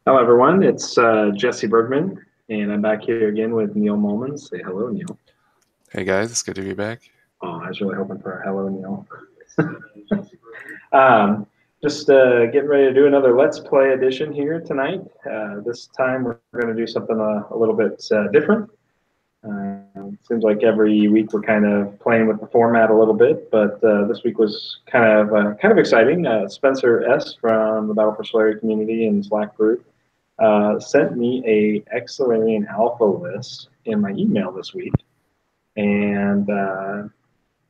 Hello, everyone. It's Jesse Bergman, and I'm back here again with Neil Molman. Say hello, Neil. Hey guys, it's good to be back. Oh, I was really hoping for a hello, Neil. Just getting ready to do another Let's Play edition here tonight. This time we're going to do something a little bit different. Seems like every week we're kind of playing with the format a little bit, but this week was kind of exciting. Spencer S. from the Battle for Sularia community and Slack group sent me a Exsularian alpha list in my email this week, and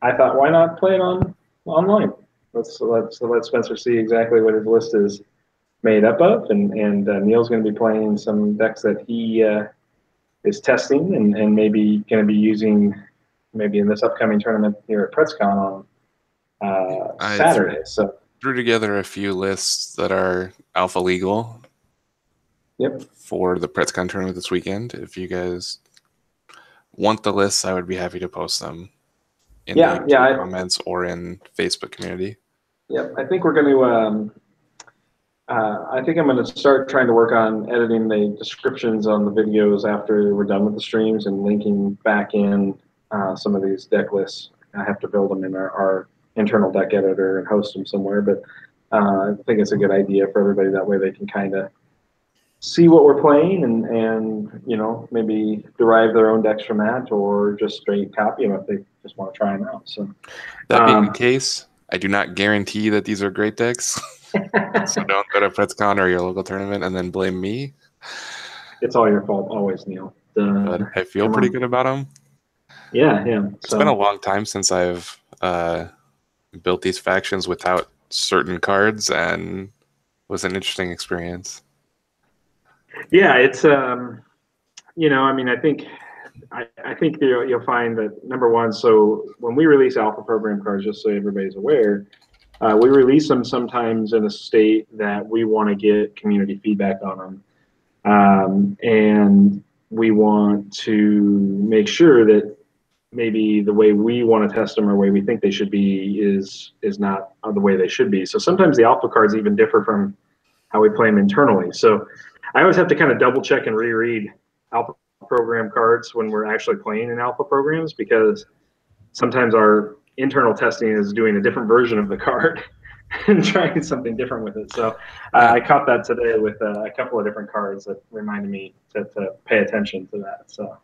I thought, why not play it online? Let's let Spencer see exactly what his list is made up of, and Neil's going to be playing some decks that he is testing and maybe going to be using maybe in this upcoming tournament here at PretzCon on Saturday. So threw together a few lists that are alpha legal. Yep. For the PretzCon tournament this weekend. If you guys want the lists, I would be happy to post them in the comments or in Facebook community. Yep, I think we're going to. I think I'm going to start trying to work on editing the descriptions on the videos after we're done with the streams and linking back in some of these deck lists. I have to build them in our internal deck editor and host them somewhere, but I think it's a good idea for everybody. That way they can kind of see what we're playing and you know, maybe derive their own decks from that, or just straight copy them if they just want to try them out. So that being the case, I do not guarantee that these are great decks. So don't go to PretzCon or your local tournament and then blame me. It's all your fault, always, Neil. But I feel pretty good about them. Yeah. It's been a long time since I've built these factions without certain cards, and it was an interesting experience. Yeah, it's you know, I mean, I think you'll find that number one. So when we release alpha program cards, just so everybody's aware, we release them sometimes in a state that we want to get community feedback on them, and we want to make sure that maybe the way we want to test them or the way we think they should be is not the way they should be. So sometimes the alpha cards even differ from how we play them internally. So I always have to kind of double check and reread alpha program cards when we're actually playing in alpha programs, because sometimes our internal testing is doing a different version of the card and trying something different with it. So I caught that today with a couple of different cards that reminded me to pay attention to that. So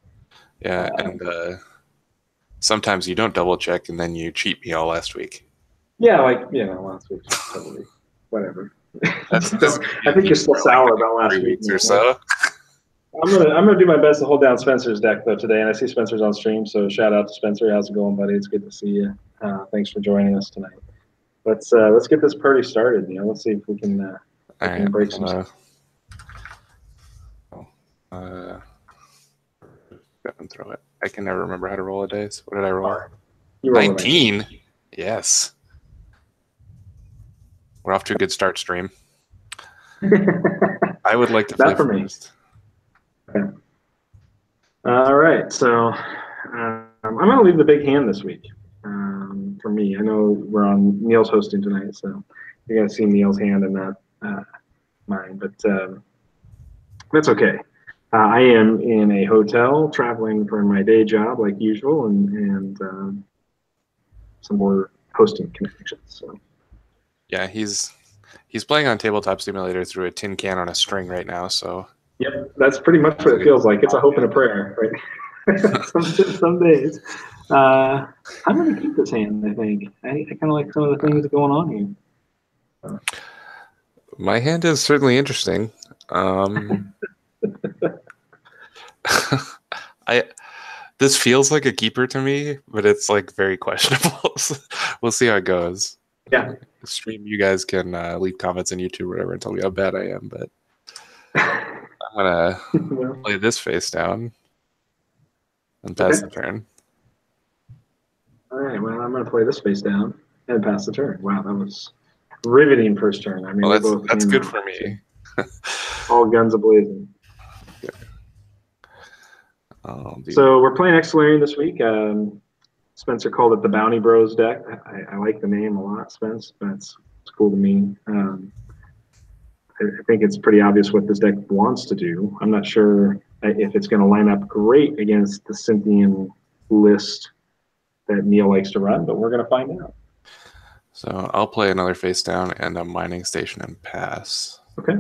yeah, and sometimes you don't double check and then you cheat me all last week. Yeah, like, you know, last week, totally, whatever. I think you're still sour about last week or so. I'm gonna do my best to hold down Spencer's deck though today, and I see Spencer's on stream, so shout out to Spencer. How's it going, buddy? It's good to see you. Thanks for joining us tonight. Let's get this party started. You know, let's see if we can, break some stuff. And throw it. I can never remember how to roll a dice. What did I roll? 19. Yes. We're off to a good start, stream. I would like to play first. Okay. All right, so I'm going to leave the big hand this week for me. I know we're on Neil's hosting tonight, so you're going to see Neil's hand and not mine, but that's okay. I am in a hotel traveling for my day job like usual, and some more hosting connections. So. Yeah, he's playing on Tabletop Simulator through a tin can on a string right now. So. Yep, that's pretty much what it feels like. It's a hope and a prayer, right? some days. I'm going to keep this hand, I think. I kind of like some of the things going on here. My hand is certainly interesting. This feels like a keeper to me, but it's like very questionable. We'll see how it goes. Yeah. Stream, you guys can leave comments on YouTube or whatever and tell me how bad I am, but I'm gonna play this face down and pass the turn. All right, well, I'm gonna play this face down and pass the turn. Wow, that was riveting first turn. I mean, well, that's good for me. All guns a-blazing. So we're playing Exsularian this week. Spencer called it the Bounty Bros deck. I like the name a lot, Spence. It's cool to me. I think it's pretty obvious what this deck wants to do. I'm not sure if it's going to line up great against the Cynthian list that Neil likes to run, but we're going to find out. So I'll play another face down and a mining station and pass. Okay.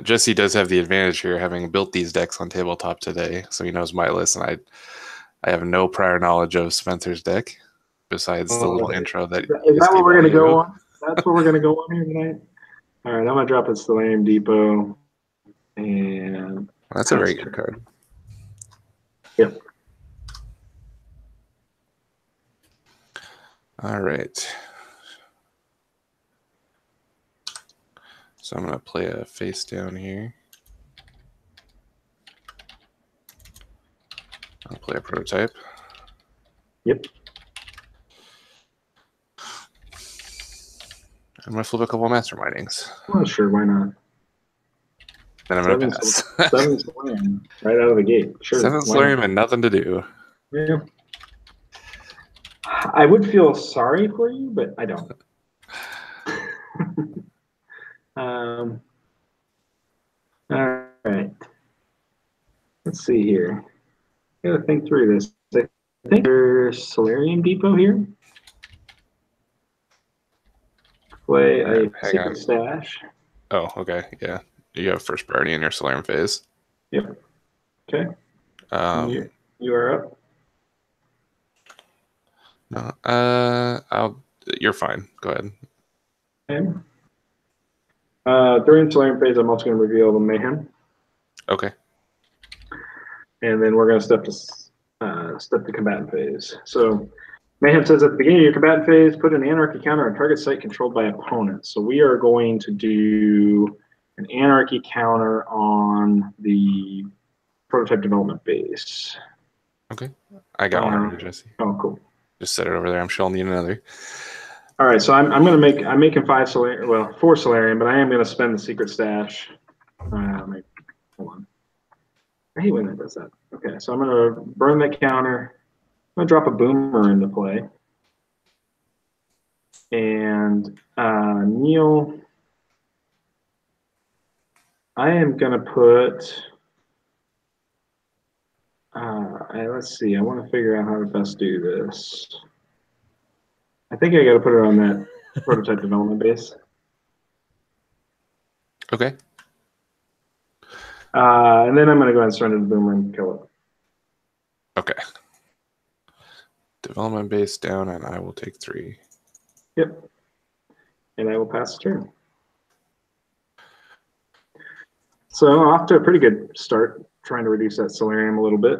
Jesse does have the advantage here, having built these decks on tabletop today, so he knows my list, and I have no prior knowledge of Spencer's deck besides the little intro that. Is that what we're going to go on? That's what we're going to go on here tonight. All right, I'm going to drop a Sularia Depot, and that's a very good card. Yep. All right. So I'm going to play a face down here. I'll play a prototype. Yep. I'm going to flip a couple of master minings. Well, sure, why not? Then I'm going to pass. 7 Solarium right out of the gate. Sure. 7 Solarium and nothing to do. Yeah. I would feel sorry for you, but I don't. All right. Let's see here. I gotta think through this. I think there's Solarian Depot here. Play a secret stash. Oh, okay. Yeah. You have first priority in your Solarium phase. Yep. Okay. You are up. No. You're fine. Go ahead. Okay. During Solarium phase, I'm also going to reveal the Mayhem. Okay. And then we're going to step to combatant phase. So Mayhem says at the beginning of your combatant phase, put an anarchy counter on target site controlled by opponent. So we are going to do an anarchy counter on the prototype development base. Okay. I got one already, Jesse. Oh, cool. Just set it over there. I'm sure I'll need another. All right, so I'm making 4 Solarian, but I am going to spend the secret stash. Hold on. I hate when that does that. Okay, so I'm going to burn that counter. I'm going to drop a boomer into play. And Neil, I am going to put, let's see, I want to figure out how to best do this. I think I got to put it on that prototype development base. Okay. And then I'm going to go ahead and surrender the boomer and kill it. Okay. Development base down, and I will take 3. Yep. And I will pass the turn. So off to a pretty good start, trying to reduce that Solarium a little bit.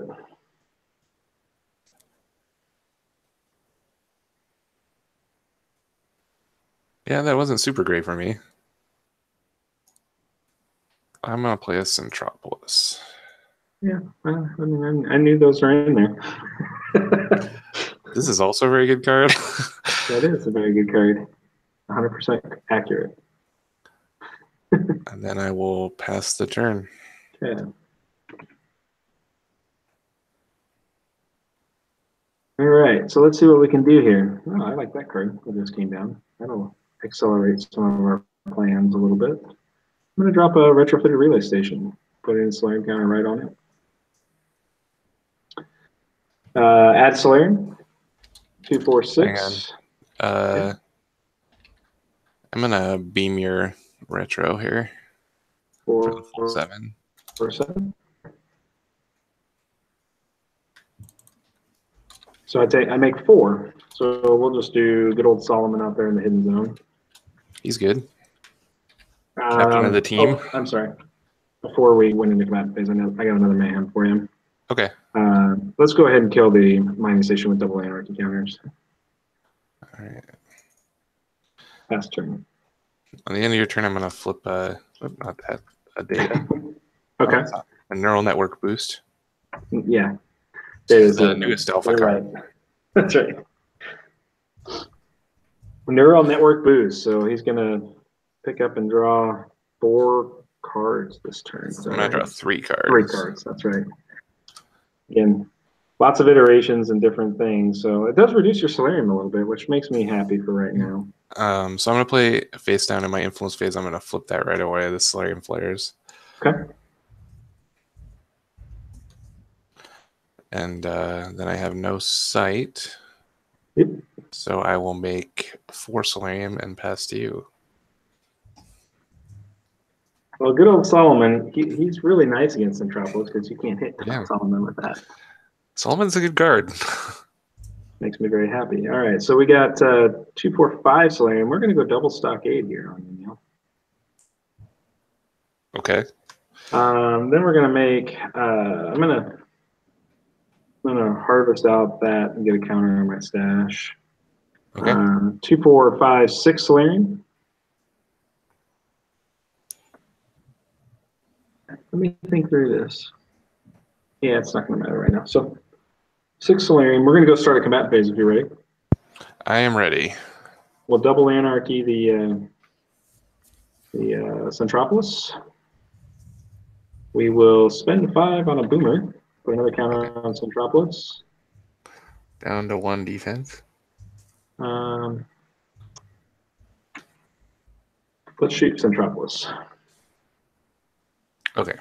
Yeah, that wasn't super great for me. I'm going to play a Centropolis. Yeah, I mean, I knew those were in there. This is also a very good card. That is a very good card. 100% accurate. And then I will pass the turn. Okay. All right, so let's see what we can do here. Oh, I like that card that just came down. That'll accelerate some of our plans a little bit. I'm going to drop a retrofitted relay station. Put in Solarium counter right on it. Add Solarium. 2, 4, 6. I'm gonna beam your retro here. 4, 7. 4, 7. So I make 4. So we'll just do good old Solomon out there in the hidden zone. He's good. Captain of the team. Oh, I'm sorry. Before we went into combat phase, I got another mayhem for him. Okay. Let's go ahead and kill the mining station with double anarchy counters. All right. Pass turn. On the end of your turn, I'm going to flip not that, a data. Okay. A neural network boost. Yeah. It's the newest alpha card. Right. That's right. Neural network boost. So he's going to pick up and draw 4 cards this turn. I'm going to draw 3 cards. 3 cards. That's right. Again, lots of iterations and different things. So it does reduce your Solarium a little bit, which makes me happy for right now. So I'm going to play face down in my influence phase. I'm going to flip that right away, the Solarian Flares. Okay. And then I have no sight. Yep. So I will make 4 Solarium and pass to you. Well, good old Solomon, he's really nice against Centropolis because you can't hit Solomon with that. Solomon's a good guard. Makes me very happy. All right, so we got 2, 4, 5 Solarium. We're going to go double stockade here on you, Neil. Okay. Then we're going to make, I'm going to harvest out that and get a counter on my stash. Okay. 2, 4, 5, 6 Solarium. Let me think through this. Yeah, it's not going to matter right now. So 6 Solarium. We're going to go start a combat phase if you're ready. I am ready. We'll double anarchy the Centropolis. We will spend 5 on a boomer for another counter on Centropolis. Down to 1 defense. Let's shoot Centropolis. Okay.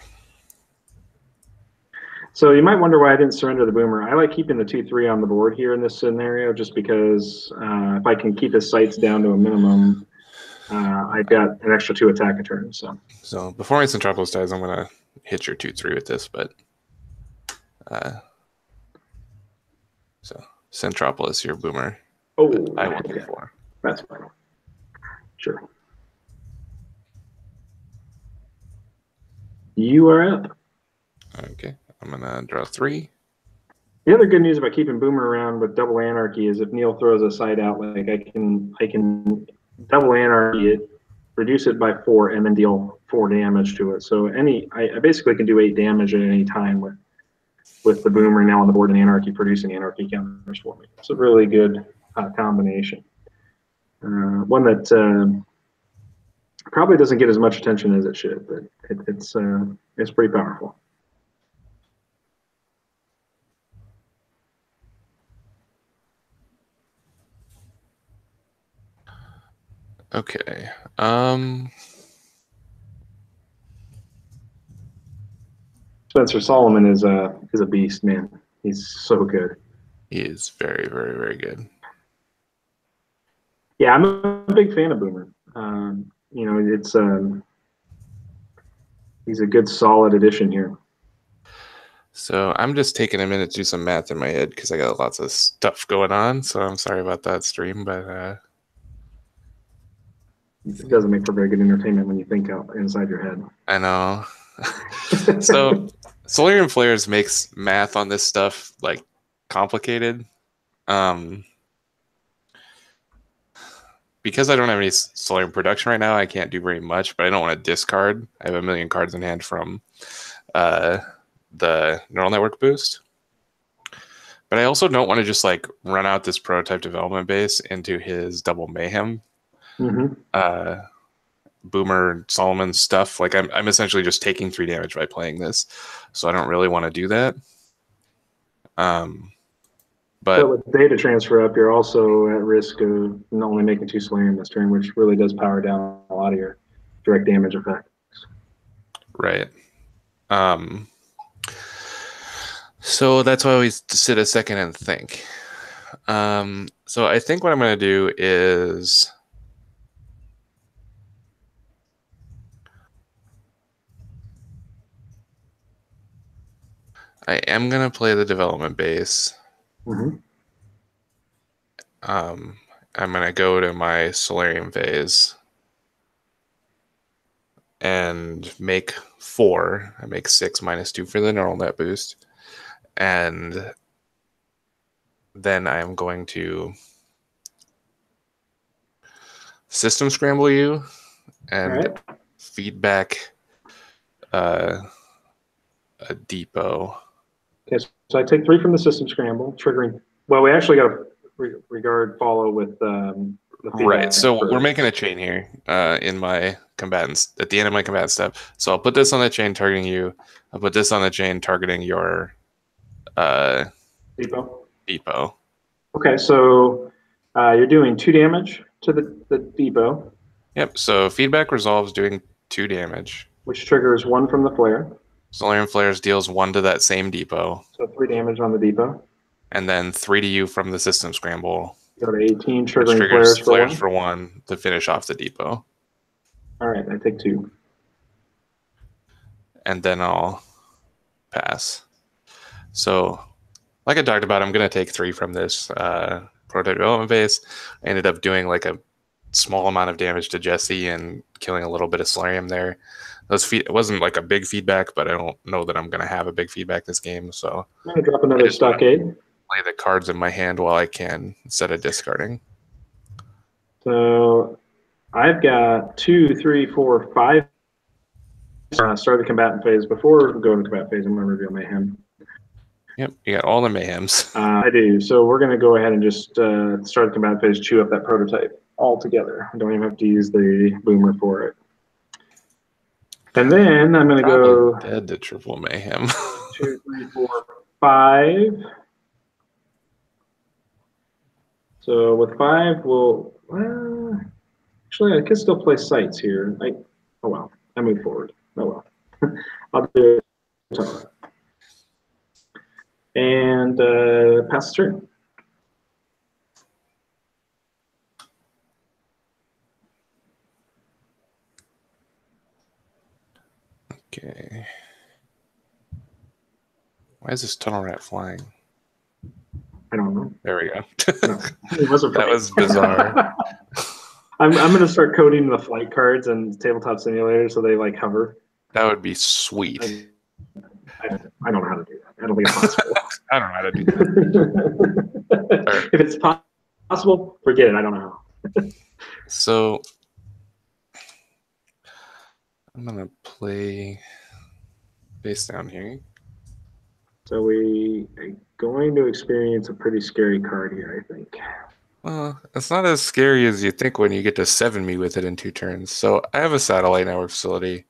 So you might wonder why I didn't surrender the boomer. I like keeping the 2-3 on the board here in this scenario just because if I can keep his sights down to a minimum, I've got an extra 2 attack a turn. So before my Centropolis dies, I'm going to hit your 2-3 with this, but so Centropolis, your boomer. Oh, I will do 4. That's fine. Sure. You are up. Okay, I'm gonna draw 3. The other good news about keeping Boomer around with double anarchy is if Neil throws a side out, like I can double anarchy it, reduce it by 4, and then deal 4 damage to it. So I basically can do 8 damage at any time with the Boomer now on the board and anarchy producing anarchy counters for me. It's a really good combination. One that probably doesn't get as much attention as it should, but it's pretty powerful. Okay. Spencer Solomon is a beast, man. He's so good. He is very, very, very good. Yeah, I'm a big fan of Boomer. You know, it's he's a good, solid addition here. So I'm just taking a minute to do some math in my head because I got lots of stuff going on. So I'm sorry about that stream, but it doesn't make for very good entertainment when you think out inside your head. I know. So Solarian Flares makes math on this stuff like complicated. Because I don't have any Solarian production right now, I can't do very much, but I don't want to discard. I have 1 million cards in hand from the neural network boost. But I also don't want to just like run out this prototype development base into his double mayhem. Boomer Solomon stuff. Like I'm essentially just taking 3 damage by playing this. So I don't really want to do that. But with data transfer up, you're also at risk of not only making 2 Solarium this turn, which really does power down a lot of your direct damage effects. Right. So that's why I always sit a second and think. So I think what I'm going to do is I am going to play the development base. I'm going to go to my Solarium phase and make 4. I make 6 -2 for the neural net boost. And then I'm going to system scramble you and feed back a depot. Okay, so I take 3 from the system scramble, triggering. Well, we actually got to regard follow with the right. So we're making a chain here in my combatants at the end of my combat step. So I'll put this on the chain targeting you. I'll put this on the chain targeting your Depot. Depot. Okay, so you're doing 2 damage to the depot. Yep. So feedback resolves doing 2 damage, which triggers 1 from the flare. Solarian Flares deals 1 to that same depot. So 3 damage on the depot. And then 3 to you from the system scramble. Go to 18, Which triggering triggers flares for 1 to finish off the depot. All right, I take 2. And then I'll pass. So, like I talked about, I'm going to take 3 from this prototype development phase. I ended up doing like a small amount of damage to Jesse and killing a little bit of Solarium there. It wasn't like a big feedback, but I don't know that I'm going to have a big feedback this game. So I'm going to drop another stockade. Play the cards in my hand while I can instead of discarding. So I've got 2, 3, 4, 5. Start the combatant phase. Before going to combat phase, I'm going to reveal Mayhem. Yep, you got all the Mayhems. I do. So we're going to go ahead and just start the combat phase, chew up that prototype all together. I don't even have to use the boomer for it. And then I'm going to go dead to triple Mayhem. 2, 3, 4, 5. So with 5, we'll actually I could still play sights here. Oh well, I move forward. Oh well, I'll do it. And pass the turn. Okay. Why is this tunnel rat flying? I don't know. There we go. No, it wasn't. That was bizarre. I'm going to start coding the flight cards and Tabletop Simulator so they like hover. That would be sweet. I don't know how to do that. I don't think it's possible. I don't know how to do that. If it's possible, forget it. I don't know how. So I'm going to play face down here. So we are going to experience a pretty scary card here, I think. Well, it's not as scary as you think when you get to 7 me with it in 2 turns. So I have a satellite network facility.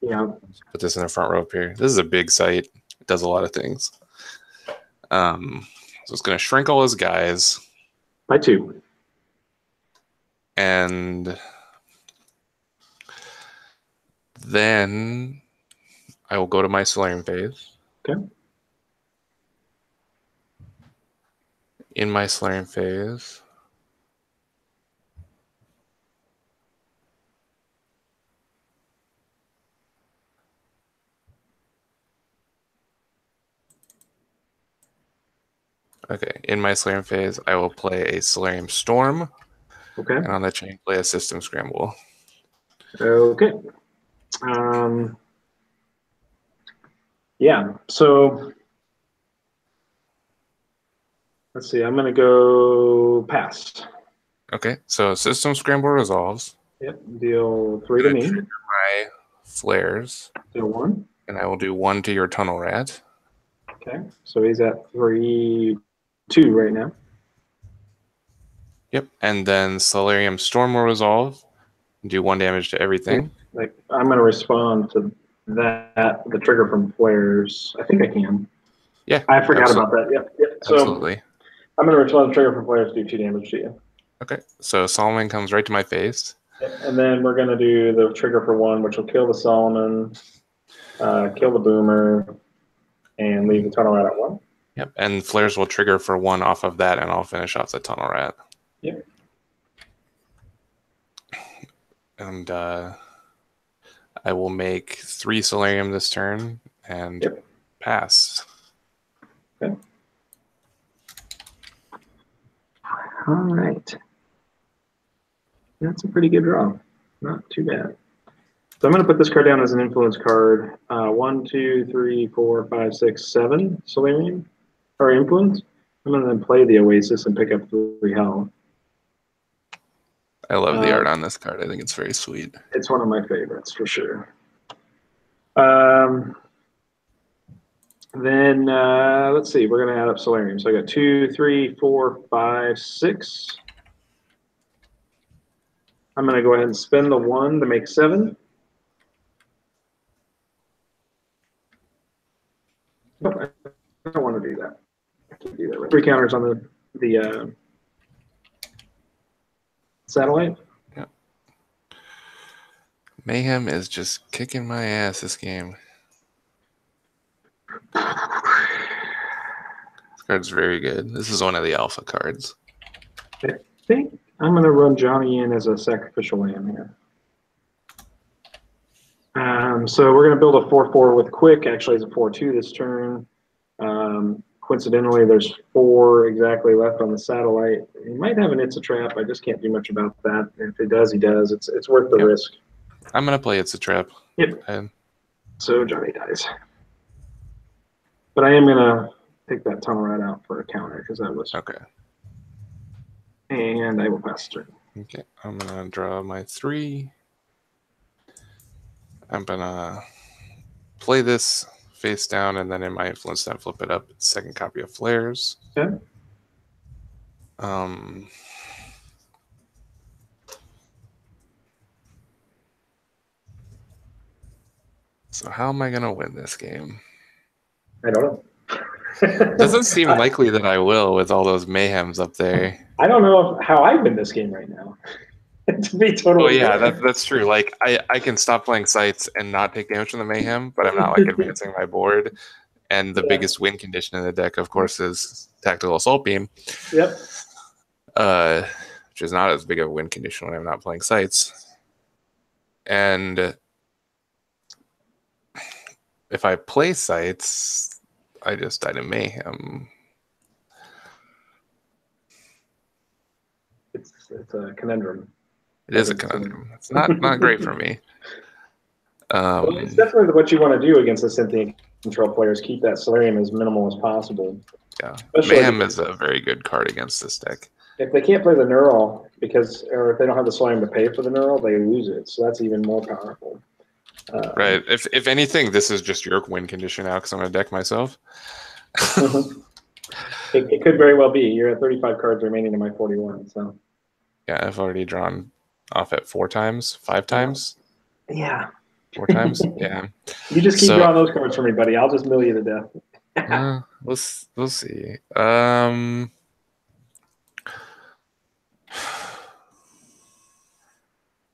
Yeah. Put this in the front row up here. This is a big site. It does a lot of things. So it's going to shrink all his guys. By 2. And then I will go to my Solarium phase. Okay. In my Solarium phase, I will play a Solarium Storm. Okay. And on the chain, play a System Scramble. Okay. Yeah. So let's see. I'm going to go pass. Okay. So System Scramble resolves. Yep. Deal 3 to me. Trigger my flares. Deal 1. And I will do 1 to your Tunnel Rat. Okay. So he's at 3, 2 right now. Yep. And then Solarium Storm will resolve. Do 1 damage to everything. Like I'm going to respond to that. The trigger from flares. I think I can. Yeah. I forgot about that. Yep. So absolutely. I'm going to respond to trigger from flares. Do 2 damage to you. Okay. So Solomon comes right to my face. Yep. And then we're going to do the trigger for 1, which will kill the Solomon, kill the Boomer, and leave the Tunnel Rat at 1. Yep. And flares will trigger for 1 off of that, and I'll finish off the Tunnel Rat. Yep. And I will make 3 Solarium this turn and pass. Okay. All right. That's a pretty good draw. Not too bad. So I'm going to put this card down as an influence card. 1, 2, 3, 4, 5, 6, 7 Solarium or influence. I'm going to then play the Oasis and pick up 3 health. I love the art on this card. I think it's very sweet. It's one of my favorites for sure. Then let's see. We're going to add up Solarium. So I got 2, 3, 4, 5, 6. I'm going to go ahead and spend the 1 to make 7. Nope, I don't want to do that. do that. 3 counters on the satellite. Yep. Mayhem is just kicking my ass this game. This card's very good. This is one of the alpha cards. I think I'm going to run Johnny in as a sacrificial lamb here. So we're going to build a 4/4 with quick. Actually, it's a 4/2 this turn. Coincidentally, there's 4 exactly left on the satellite. He might have an It's a Trap. I just can't do much about that. If he does, he does. It's worth the risk. I'm going to play It's a Trap. Yep. So Johnny dies. But I am going to take that tunnel right out for a counter because that was... Okay. And I will pass turn. Okay, I'm going to draw my 3. I'm going to play this face down, and then in my influence step, flip it up. It's second copy of Flares. Okay. So how am I going to win this game? I don't know. Doesn't seem likely that I will with all those mayhems up there. I don't know how I win this game right now. To be totally that's true. Like I can stop playing sites and not take damage from the mayhem, but I'm not like advancing my board. And the biggest win condition in the deck, of course, is Tactical Assault Beam. Yep. Which is not as big of a win condition when I'm not playing sites. And if I play sites, I just died in mayhem. It's a conundrum. It is a conundrum. It's not great for me. Well, it's definitely what you want to do against the sentient control players. Keep that Sularia as minimal as possible. Yeah, especially Mayhem is a very good card against this deck. If they can't play the Neural or if they don't have the Sularia to pay for the Neural, they lose it. So that's even more powerful. Right. If anything, this is just your win condition now because I'm going to deck myself. It could very well be. You're at 35 cards remaining in my 41. So yeah, I've already drawn off at 5 times. Yeah. 4 times. Yeah. You just keep drawing those cards for me, buddy. I'll just mill you to death. We'll see.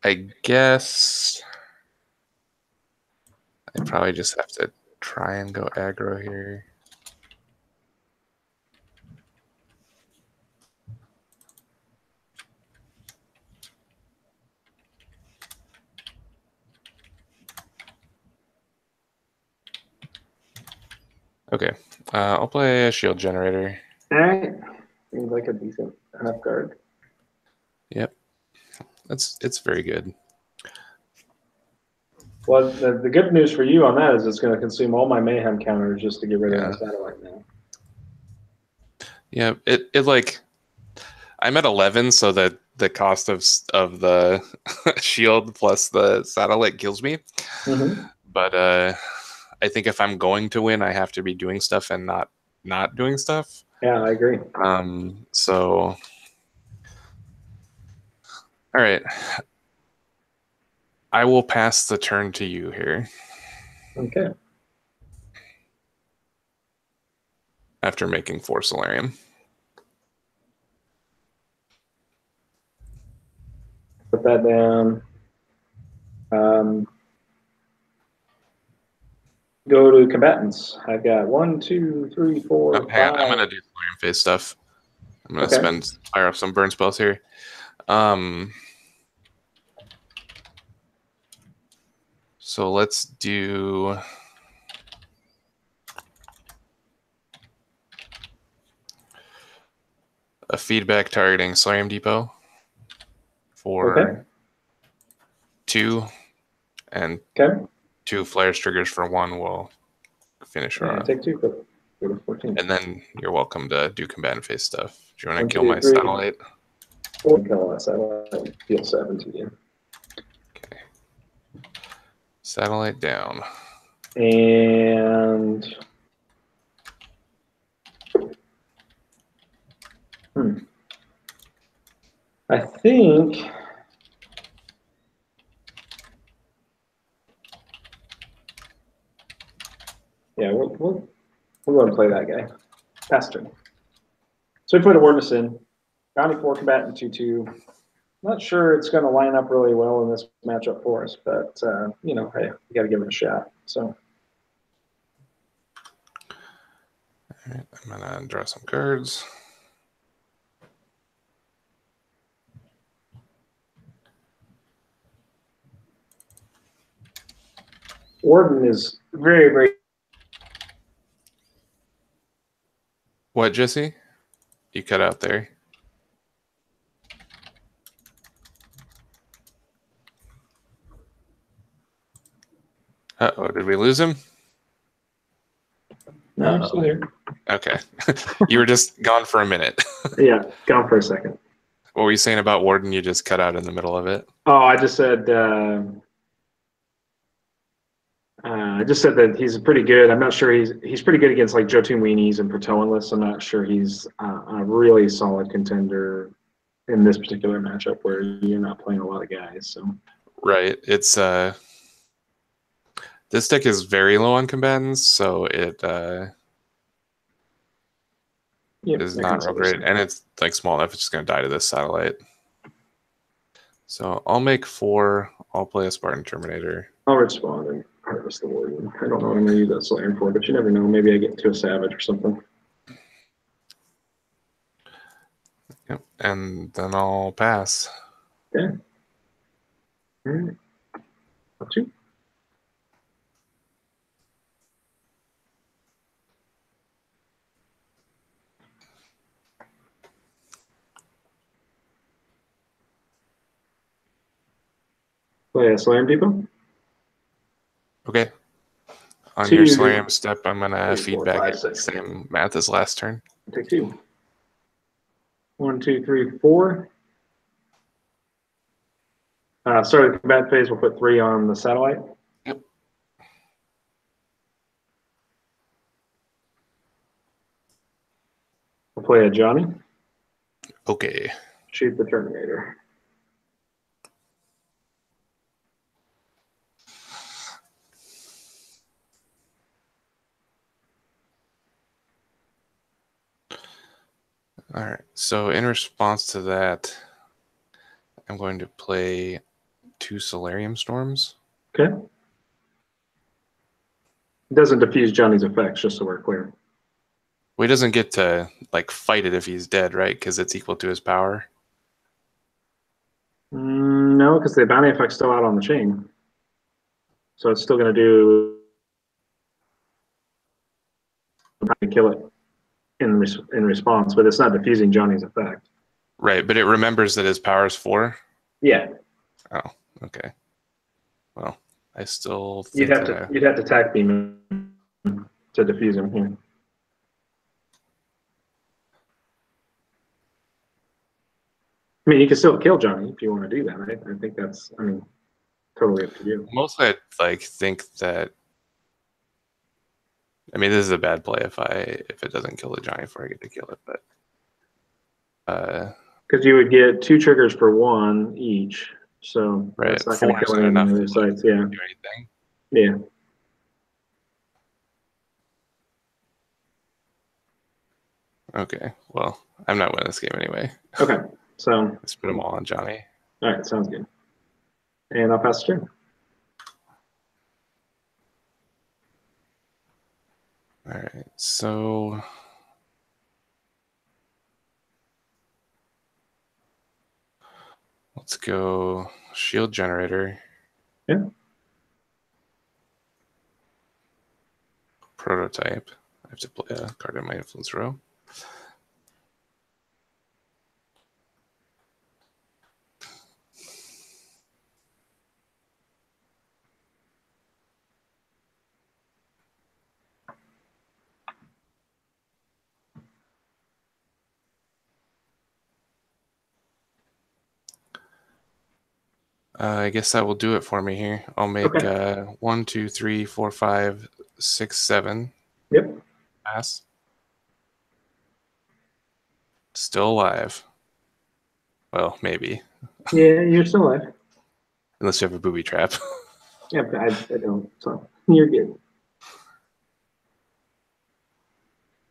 I guess I probably just have to try and go aggro here. Okay, I'll play a shield generator. All right. Seems like a decent enough card. Yep. It's very good. Well, the good news for you on that is it's going to consume all my mayhem counters just to get rid of the satellite now. Yeah, it like I'm at 11, so that the cost of the shield plus the satellite kills me. But I think if I'm going to win, I have to be doing stuff and not doing stuff. Yeah, I agree. So all right. I will pass the turn to you here. Okay. After making 4 Solarium. Put that down. Go to combatants. I've got 1, 2, 3, 4, 5. Hang on. I'm gonna do Solarium phase stuff. I'm gonna fire up some burn spells here. So let's do a feedback targeting Solarium Depot for 2, and 2 flares triggers for 1 will finish her off. Take 2 for 14. And then you're welcome to do combatant phase stuff. Do you want to kill my satellite? Kill my satellite. Deal 7 to you. Okay. Satellite down. And I think we'll go and play that guy. Pass turn. So we put awareness in. Bounty 4 combatant 2/2. Not sure it's going to line up really well in this matchup for us, but you know, hey, you got to give it a shot. So. All right, I'm gonna draw some cards. Warden is very, very. What, Jesse? You cut out there. Uh-oh, did we lose him? No, I'm still here. Okay. You were just gone for a minute. Yeah, gone for a second. What were you saying about Warden? You just cut out in the middle of it. Oh, I just said that he's pretty good. I'm not sure he's pretty good against like Jotun weenies and Protoanless. I'm not sure he's a really solid contender in this particular matchup where you're not playing a lot of guys. So right, it's this deck is very low on combatants, so it is not real great, and it's like small enough. It's just going to die to this satellite. So I'll make 4. I'll play a Spartan Terminator. I'll respond and harvest the Warden. I don't know what I'm going to use that Sularia for, but you never know. Maybe I get to a Savage or something. Yep, and then I'll pass. Okay. All right. Up 2. Play a Slam Depot. Okay. On 2, your Solarium step, I'm going to 3, 4, feedback 5, it 6. same math as last turn. Take 2. 1, 2, 3, 4. Start the combat phase. We'll put 3 on the satellite. Yep. We'll play a Johnny. Okay. Shoot the Terminator. All right. So in response to that, I'm going to play 2 Solarium Storms. Okay. It doesn't diffuse Johnny's effects, just so we're clear. Well, he doesn't get to like fight it if he's dead, right? Because it's equal to his power. No, because the bounty effect's still out on the chain. So it's still going to do kill it in response, but it's not diffusing Johnny's effect. Right, but it remembers that his power is 4. Yeah. Oh, okay. Well, I still You'd think have to attack beam him to diffuse him here. I mean, you can still kill Johnny if you want to do that. I think that's, I mean, totally up to you. Mostly, I like think that. I mean, this is a bad play if it doesn't kill the Johnny before I get to kill it, but because you would get 2 triggers for 1 each, so right, that's not going to kill any of the other sites. Yeah. Do anything. Yeah. Okay. Well, I'm not winning this game anyway. Okay. So let's put them all on Johnny. All right, sounds good. And I'll pass the turn. All right, so let's go shield generator. Yeah. Prototype. I have to play a card in my influence row. I guess that will do it for me here. I'll make 1, 2, 3, 4, 5, 6, 7. Yep. Pass. Still alive. Well, maybe. Yeah, you're still alive. Unless you have a booby trap. Yeah, I don't. So you're good.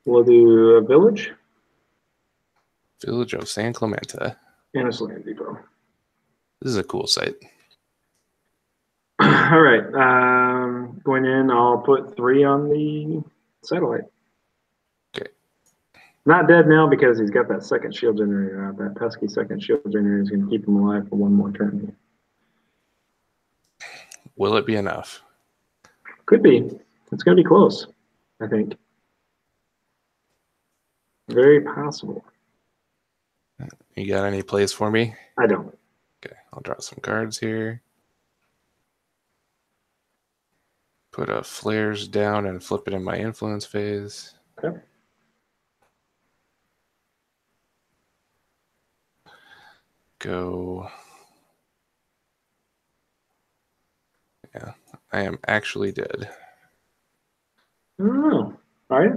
We'll do a village. Village of San Clemente. And a Sularia depot. This is a cool site. All right. Going in, I'll put 3 on the satellite. Okay. Not dead now because he's got that second shield generator out. That pesky second shield generator is going to keep him alive for 1 more turn. Will it be enough? Could be. It's going to be close, I think. Very possible. You got any plays for me? I don't. Okay, I'll draw some cards here. Put a flares down and flip it in my influence phase. Okay. Go. Yeah, I am actually dead. Oh, all right.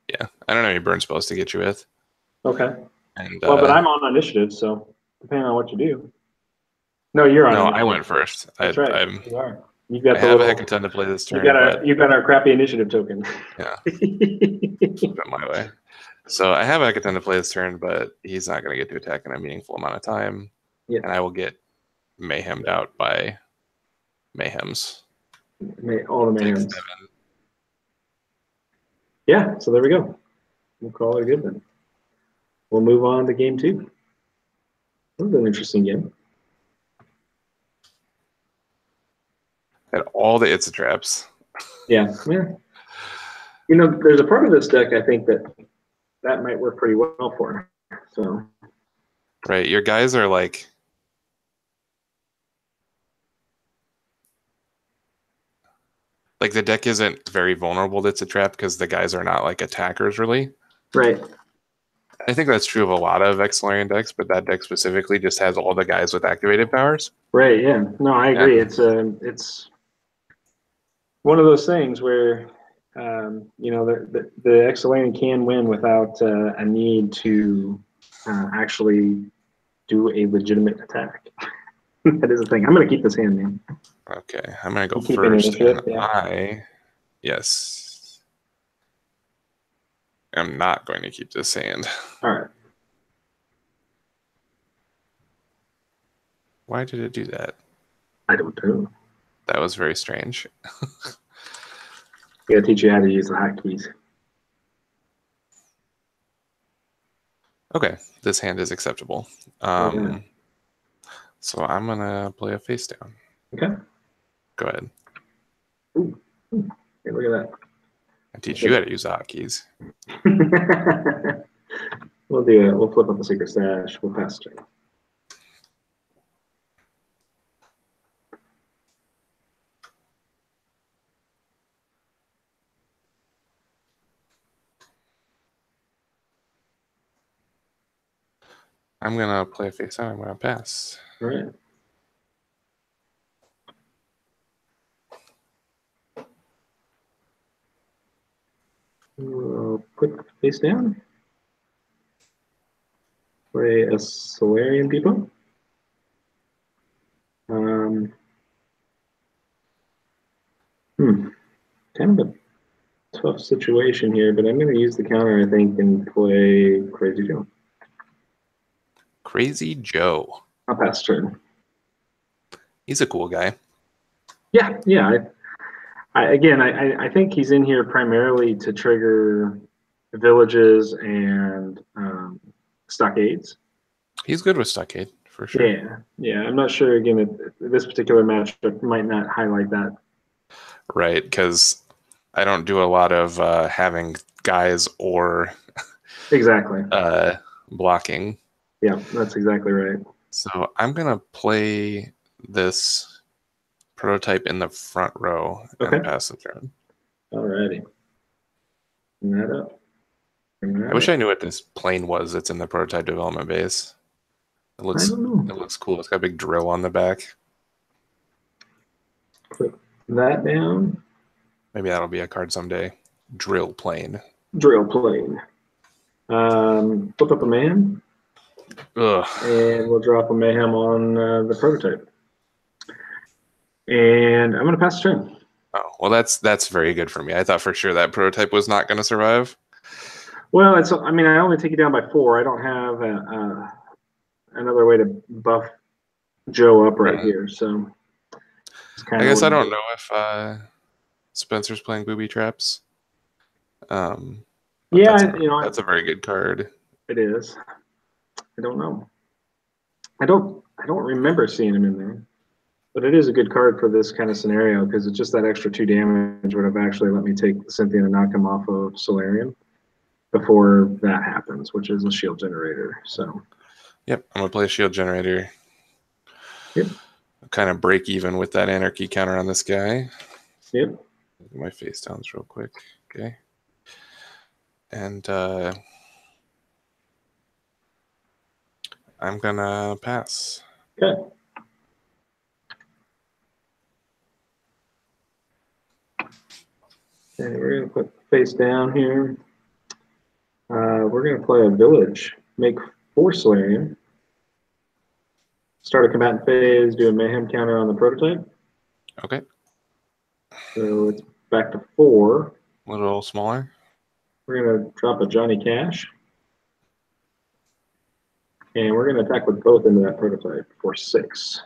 Yeah, I don't have any burn spells to get you with. Okay. And, well, but I'm on initiative, so depending on what you do. No, you're on. No, initiative. I went first. That's right. You are. You've got I the have little, a heck of a ton to play this turn. You got our crappy initiative token. Yeah. Flip it my way. So I have a heck of a ton to play this turn, but he's not going to get to attack in a meaningful amount of time. Yeah. And I will get mayhemed out by mayhems. All the mayhems. Yeah, so there we go. We'll call it good then. We'll move on to game 2. That was an interesting game. Had all the It's a Traps. Yeah. You know, there's a part of this deck I think that might work pretty well for. So. Right, your guys are like the deck isn't very vulnerable to It's a Trap because the guys are not like attackers really. Right. I think that's true of a lot of Exsularian decks, but that deck specifically just has all the guys with activated powers. Right. Yeah. No, I agree. Yeah. It's one of those things where you know the Exsularian can win without a need to actually do a legitimate attack. That is the thing. I'm going to keep this hand, man. Okay, I'm going to go first. Yeah. Yes. I'm not going to keep this hand. All right. Why did it do that? I don't know. That was very strange. I gotta teach you how to use the hotkeys. Okay, this hand is acceptable. Yeah. So I'm going to play a face down. Okay. Go ahead. Ooh. Hey, look at that. I teach you how to use the hotkeys. We'll do it. We'll flip up the secret stash. We'll pass turn. I'm going to play a face down. I'm going to pass. All right. We'll put face down. Play a Solarian depot. Kind of a tough situation here, but I'm going to use the counter, I think, and play Crazy Joe. Crazy Joe. I'll pass turn. He's a cool guy. Yeah, yeah. I think he's in here primarily to trigger villages and stockades. He's good with stockade, for sure. Yeah, yeah. I'm not sure, again, if this particular matchup might not highlight that. Right, because I don't do a lot of having guys or exactly blocking. Yeah, that's exactly right. So I'm going to play this prototype in the front row and pass the turn. Alrighty. Bring that up. I wish I knew what this plane was that's in the prototype development base. It looks cool. It's got a big drill on the back. Put that down. Maybe that'll be a card someday. Drill plane. Drill plane. Flip up a man. Ugh. And we'll drop a mayhem on the prototype. And I'm going to pass the turn. Oh, well, that's very good for me. I thought for sure that prototype was not going to survive. Well, it's. I mean, I only take you down by 4. I don't have another way to buff Joe up right here, so it's kind I of. guess I don't know if Spencer's playing booby traps. But Yeah, that's a very good card. it is. I don't know. I don't remember seeing him in there, but it is a good card for this kind of scenario because it's just that extra 2 damage would have actually let me take Cynthia and knock him off of Sularia before that happens, which is a shield generator. So. Yep, I'm gonna play a shield generator. Yep. Kind of break even with that anarchy counter on this guy. Yep. My face downs real quick. Okay. And I'm gonna pass. Okay. And we're gonna put face down here. We're gonna play a village. Make 4 Solarian. Start a combatant phase. Do a mayhem counter on the prototype. Okay. So it's back to 4. A little smaller. We're gonna drop a Johnny Cash. And we're going to attack with both into that prototype for 6.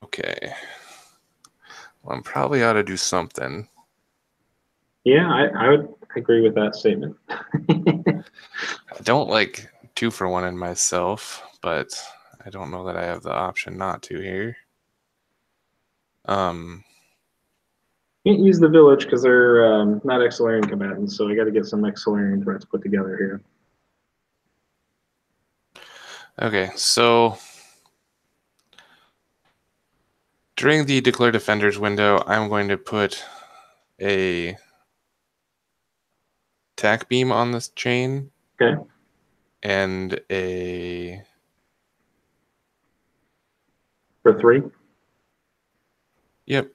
Okay. Well, I'm probably ought to do something. Yeah, I would agree with that statement. I don't like 2 for 1 in myself, but I don't know that I have the option not to here. Can't use the village because they're not Exsularian combatants, so I got to get some Exsularian threats put together here. Okay, so during the Declare Defenders window, I'm going to put a tack beam on this chain. Okay. And a... For 3? Yep.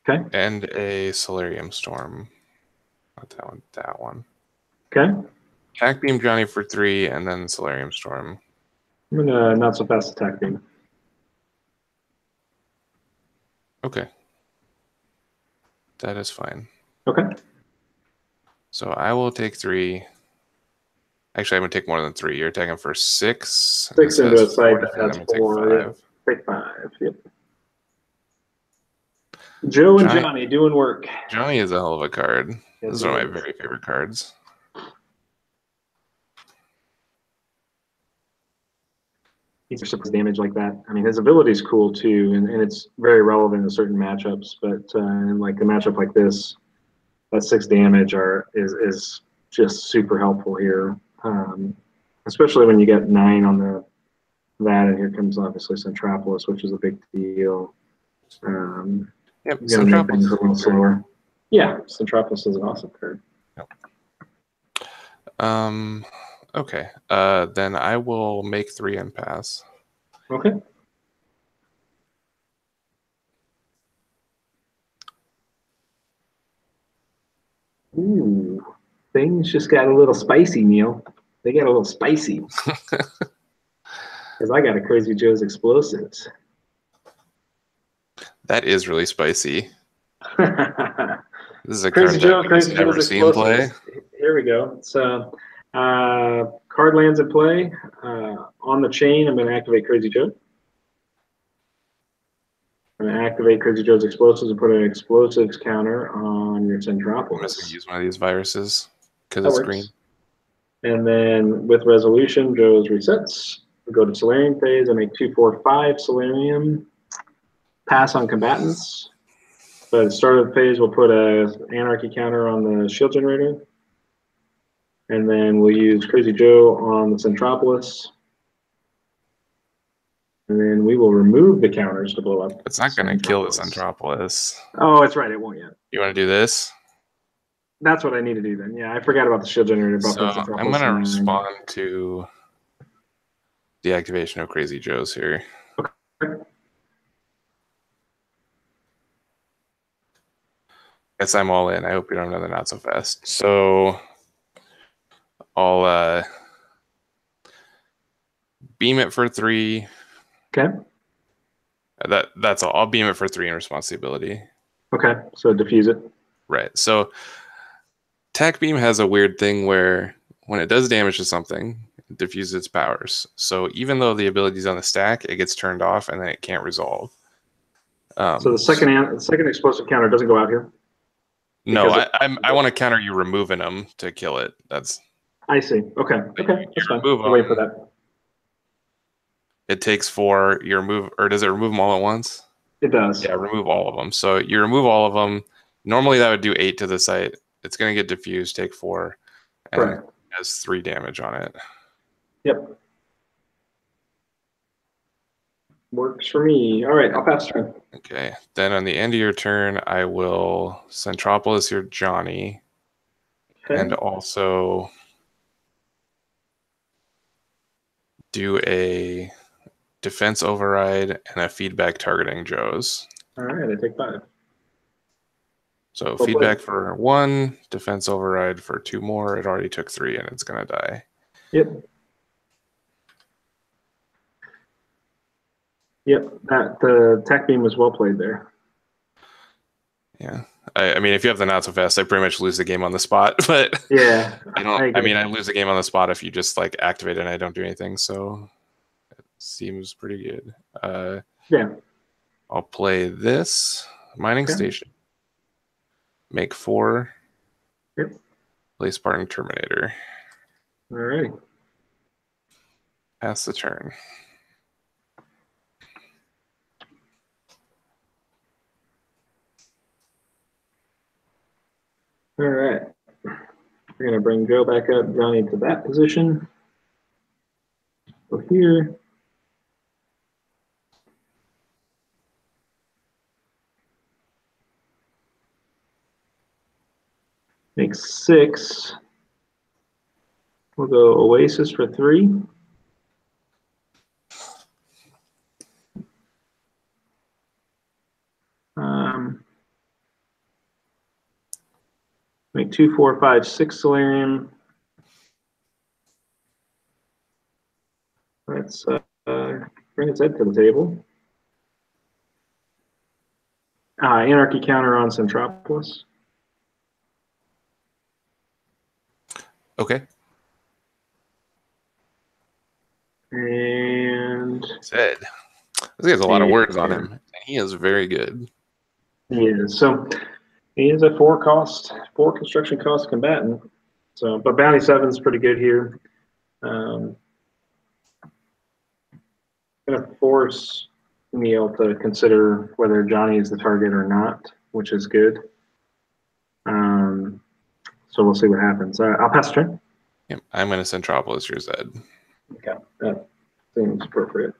Okay. And a Solarium Storm. Not that one, that one. Okay. Tack Beam Johnny for 3, and then Solarium Storm. I'm going to not so fast attack beam. Okay. That is fine. Okay. So I will take 3. Actually, I'm going to take more than 3. You're attacking for 6. 6 into a site that has I'm 4. Take 5. Yeah. Take 5. Yep. Joe and Johnny doing work. Johnny is a hell of a card. Yes, This is one of my very favorite cards. He's surplus damage like that. I mean, his ability is cool too, and it's very relevant in certain matchups. But in like a matchup like this, that 6 damage is just super helpful here, especially when you get 9 on that, and here comes obviously Centropolis, which is a big deal. Yep, Centropolis is a little slower. Yeah, Centropolis is an awesome card. Yep. Okay. Then I will make 3 and pass. Okay. Ooh, things just got a little spicy, Neil. They got a little spicy. Because I got a Crazy Joe's Explosives. That is really spicy. This is a Crazy card Joe's never seen play. Here we go. So, card lands in play. On the chain, I'm going to activate Crazy Joe. I'm going to activate Crazy Joe's Explosives and put an explosives counter on your Centropolis. I'm just going to use one of these viruses because it's green. And then with resolution, Joe's resets. We go to Solarian phase. I make 2, 4, 5 Solarium. Pass on combatants. But at the start of the phase, we'll put a anarchy counter on the shield generator. And then we'll use Crazy Joe on the Centropolis. And then we will remove the counters to blow up. It's not going to kill the Centropolis. Oh, that's right. It won't yet. You want to do this? That's what I need to do then. Yeah, I forgot about the shield generator. So I'm going to respond to the activation of Crazy Joe's here. Okay. Guess I'm all in. I hope you don't have another not so fast. So I'll beam it for 3. Okay. That's all. I'll beam it for 3 in responsibility. Okay. So diffuse it. Right. So Tack Beam has a weird thing where when it does damage to something, it diffuses its powers. So even though the ability is on the stack, it gets turned off and then it can't resolve. So the second explosive counter doesn't go out here? No, I want to counter you removing them to kill it. I see. Okay. Okay. That's fine. I'll wait for that. It takes 4. You remove, or does it remove them all at once? It does. Yeah, remove all of them. So you remove all of them. Normally that would do 8 to the site. It's going to get diffused, take 4, and it has 3 damage on it. Yep. Works for me. All right, I'll pass turn. Okay. Then on the end of your turn, I will Centropolis your Johnny. Okay. And also do a defense override and a feedback targeting Joe's. All right, I take 5. So feedback for 1, defense override for 2 more. It already took 3 and it's going to die. Yep. Yep, the Tack Beam was well played there. Yeah. I mean, if you have the not so fast, I pretty much lose the game on the spot. But yeah, I lose the game on the spot if you just like activate it and I don't do anything. So it seems pretty good. Yeah. I'll play this mining station. Make 4. Yep. Play Spartan Terminator. All right. Pass the turn. All right. We're going to bring Joe back up, Johnny to that position. Go here. Make 6. We'll go Oasis for 3. Make 2, 4, 5, 6 Sularia. Let's bring its head to the table. Anarchy counter on Centropolis. Okay. And Zed. This has a lot of words on him. And he is very good. He is. So he is a 4 construction cost combatant. So, but bounty 7 is pretty good here. Going to force Neil to consider whether Johnny is the target or not, which is good. So we'll see what happens. I'll pass turn. Yep, I'm going to Centropolis your Zed. Okay, that seems appropriate.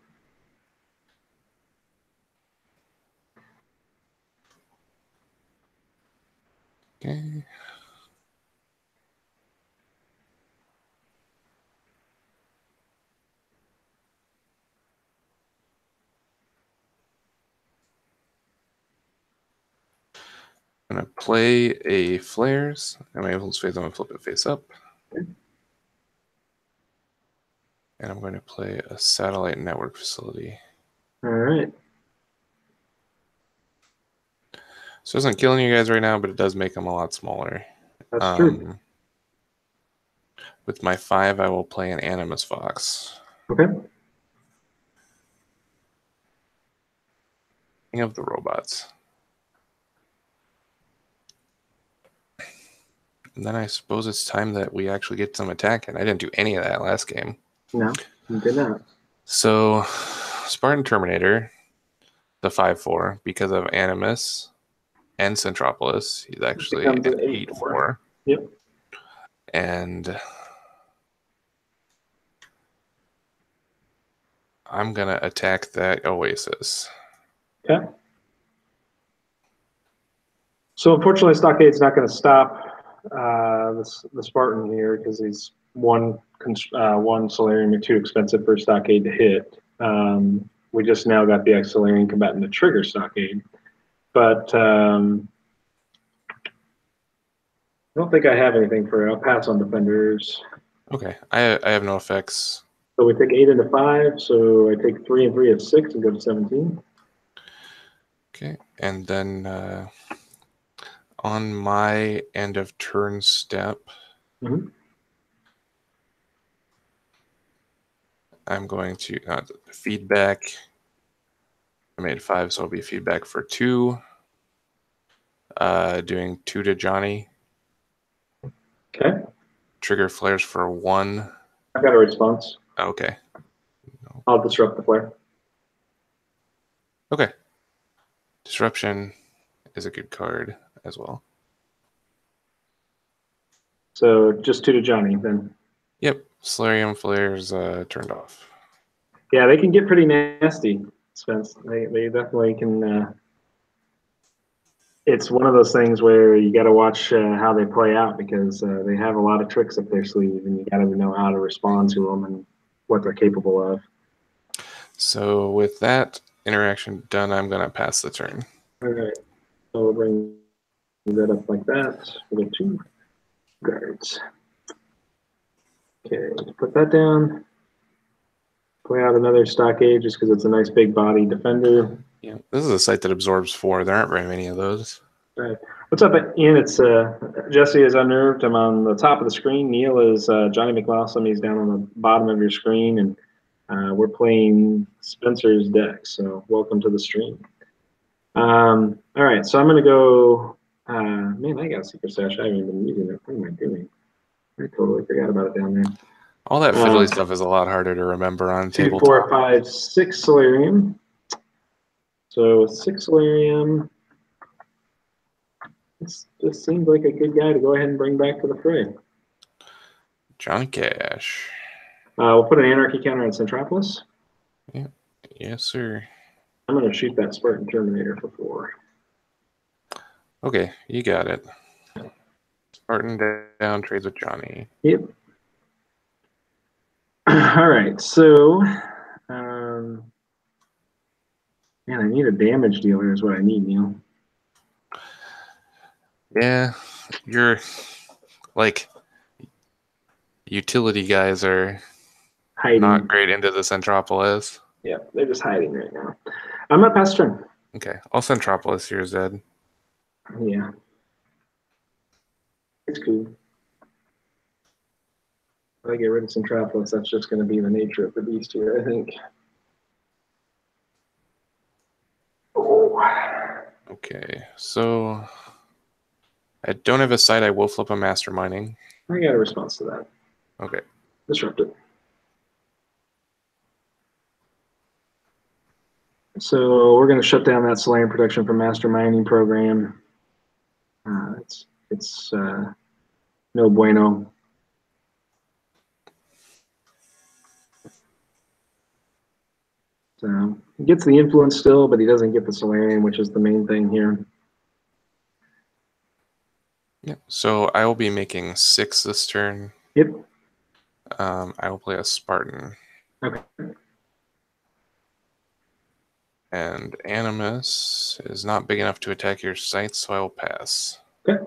Okay. I'm going to play a Flares. I'm able to face, I'm going to flip it face up. Okay. And I'm going to play a Satellite Network Facility. All right. So it isn't killing you guys right now, but it does make them a lot smaller. That's true. With my 5, I will play an Animus Fox. Okay. King of the robots. And then I suppose it's time that we actually get some attack, and I didn't do any of that last game. No, you did not. So, Spartan Terminator, the 5/4, because of Animus and Centropolis, he's actually an 8/4. Yep. And I'm going to attack that Oasis. Okay. So unfortunately, Stockade's not going to stop the Spartan here because he's one Solarian too expensive for Stockade to hit. We just now got the Exsularian combatant to trigger Stockade, but I don't think I have anything for it. I'll pass on Defenders. Okay, I have no effects. So we take 8 into 5. So I take 3 and 3 of 6 and go to 17. Okay, and then On my end of turn step, I'm going to feedback. I made 5, so it'll be feedback for 2. Doing 2 to Johnny. Okay. Trigger flares for 1. I've got a response. Okay. I'll disrupt the flare. Okay. Disruption is a good card as well. So just 2 to Johnny then. Yep. Solarium flares turned off. Yeah, they can get pretty nasty, Spence. They definitely can. It's one of those things where you got to watch how they play out because they have a lot of tricks up their sleeve, and you got to know how to respond to them and what they're capable of. So with that interaction done, I'm going to pass the turn. All right. So we'll bring that up like that. We'll get 2 guards. Okay, put that down. Play out another stockade just because it's a nice big body defender. Yeah, this is a site that absorbs 4. There aren't very many of those. Right. What's up, Ian? It's Jesse is unnerved. I'm on the top of the screen. Neil is Johnny McLaughlin. He's down on the bottom of your screen, and we're playing Spencer's deck. So welcome to the stream. All right, so I'm going to go. Man, I got a secret stash. I haven't even been using it. What am I doing? I totally forgot about it down there. All that fiddly stuff is a lot harder to remember on 2, tabletop. 4, 5, 6 Solarium. So 6 Solarium. This seems like a good guy to go ahead and bring back to the fray. Johnny Cash. We'll put an anarchy counter on Centropolis. Yeah. Yes, sir. I'm going to shoot that Spartan Terminator for 4. Okay, you got it. Spartan down, trades with Johnny. Yep. All right, so man, I need a damage dealer is what I need, Neil. Yeah, you're like utility guys are hiding. Not great into the Centropolis. Yeah, they're just hiding right now. I'm going to pass turn. Okay, all Centropolis here is dead. Yeah. It's cool. If I get rid of Centropolis, that's just going to be the nature of the beast here, I think. Oh. Okay, so I don't have a site. I will flip a master mining. I got a response to that. Okay. Disrupt it. So we're going to shut down that Solarian protection from master mining program. It's no bueno. So he gets the influence still, but he doesn't get the Solarian, which is the main thing here. Yeah. So I will be making 6 this turn. Yep. I will play a Spartan. Okay. And Animus is not big enough to attack your site, so I will pass. Okay.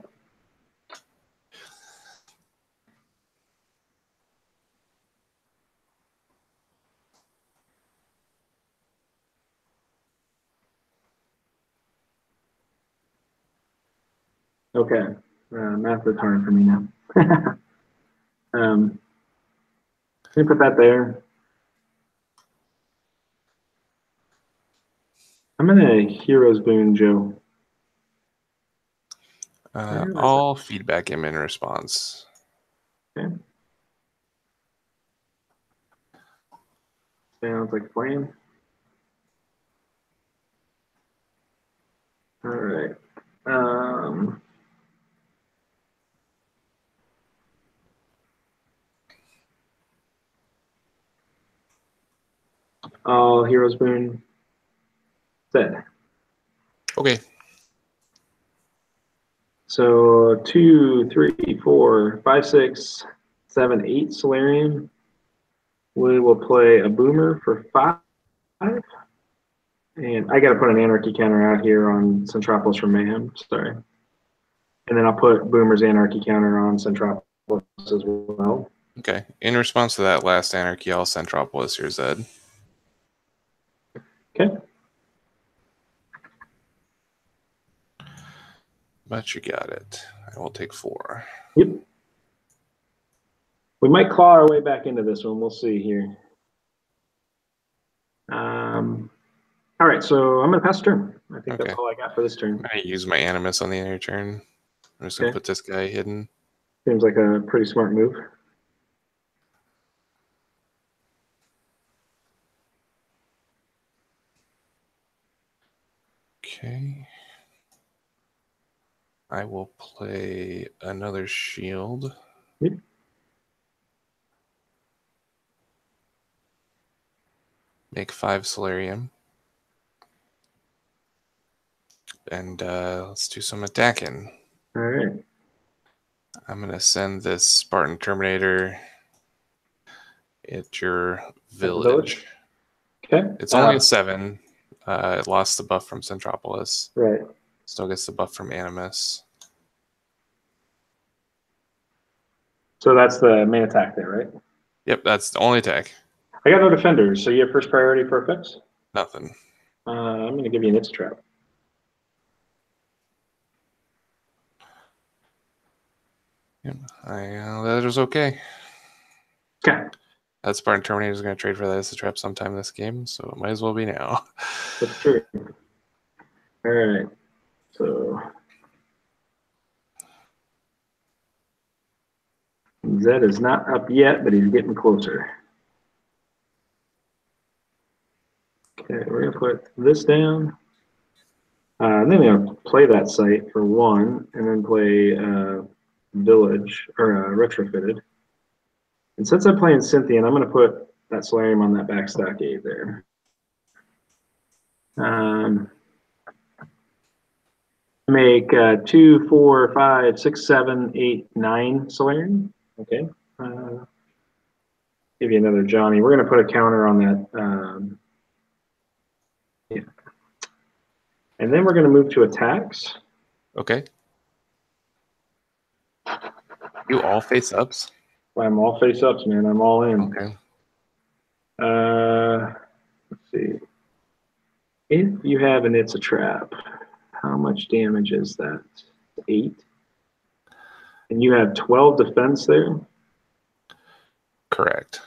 Okay. Math is hard for me now. Let me put that there. I'm going to Hero's Boon Joe. I'll feedback him in response. Okay. Sounds like a plan. All right. All Hero's Boon said. Okay. So 2, 3, 4, 5, 6, 7, 8 Solarian. We will play a Boomer for 5. And I got to put an Anarchy counter out here on Centropolis for Mayhem. Sorry. And then I'll put Boomer's Anarchy counter on Centropolis as well. Okay. In response to that last Anarchy, all Centropolis here is dead. Okay. But you got it. I will take 4. Yep. We might claw our way back into this one. We'll see here. All right, so I'm going to pass the turn. I think that's all I got for this turn. I'm going to use my Animus on the end of your turn. I'm just going to put this guy hidden. Seems like a pretty smart move. Okay. I will play another shield. Yep. Make 5 Sularia. And let's do some attacking. All right. I'm going to send this Spartan Terminator at your village. Okay. It's only a 7. It lost the buff from Centropolis. Right. Still gets the buff from Animus. So that's the main attack there, right? Yep, that's the only attack. I got no defenders, so you have first priority for effects? Nothing. I'm going to give you an It's Trap. Yep, that was okay. Okay. That Spartan Terminator is going to trade for that as a trap sometime this game, so it might as well be now. That's true. All right. So Zed is not up yet, but he's getting closer. Okay, we're going to put this down. And then we're going to play that site for 1, and then play Village, or Retrofitted. And since I'm playing Cynthian, I'm going to put that Solarium on that back stockade there. Make 2, 4, 5, 6, 7, 8, 9 Solarium. Okay. Give you another Johnny. We're going to put a counter on that. Yeah. And then we're going to move to attacks. Okay. You all face ups? I'm all face ups, man. I'm all in. Okay. Let's see. If you have an It's a Trap, how much damage is that? 8. And you have 12 defense there? Correct.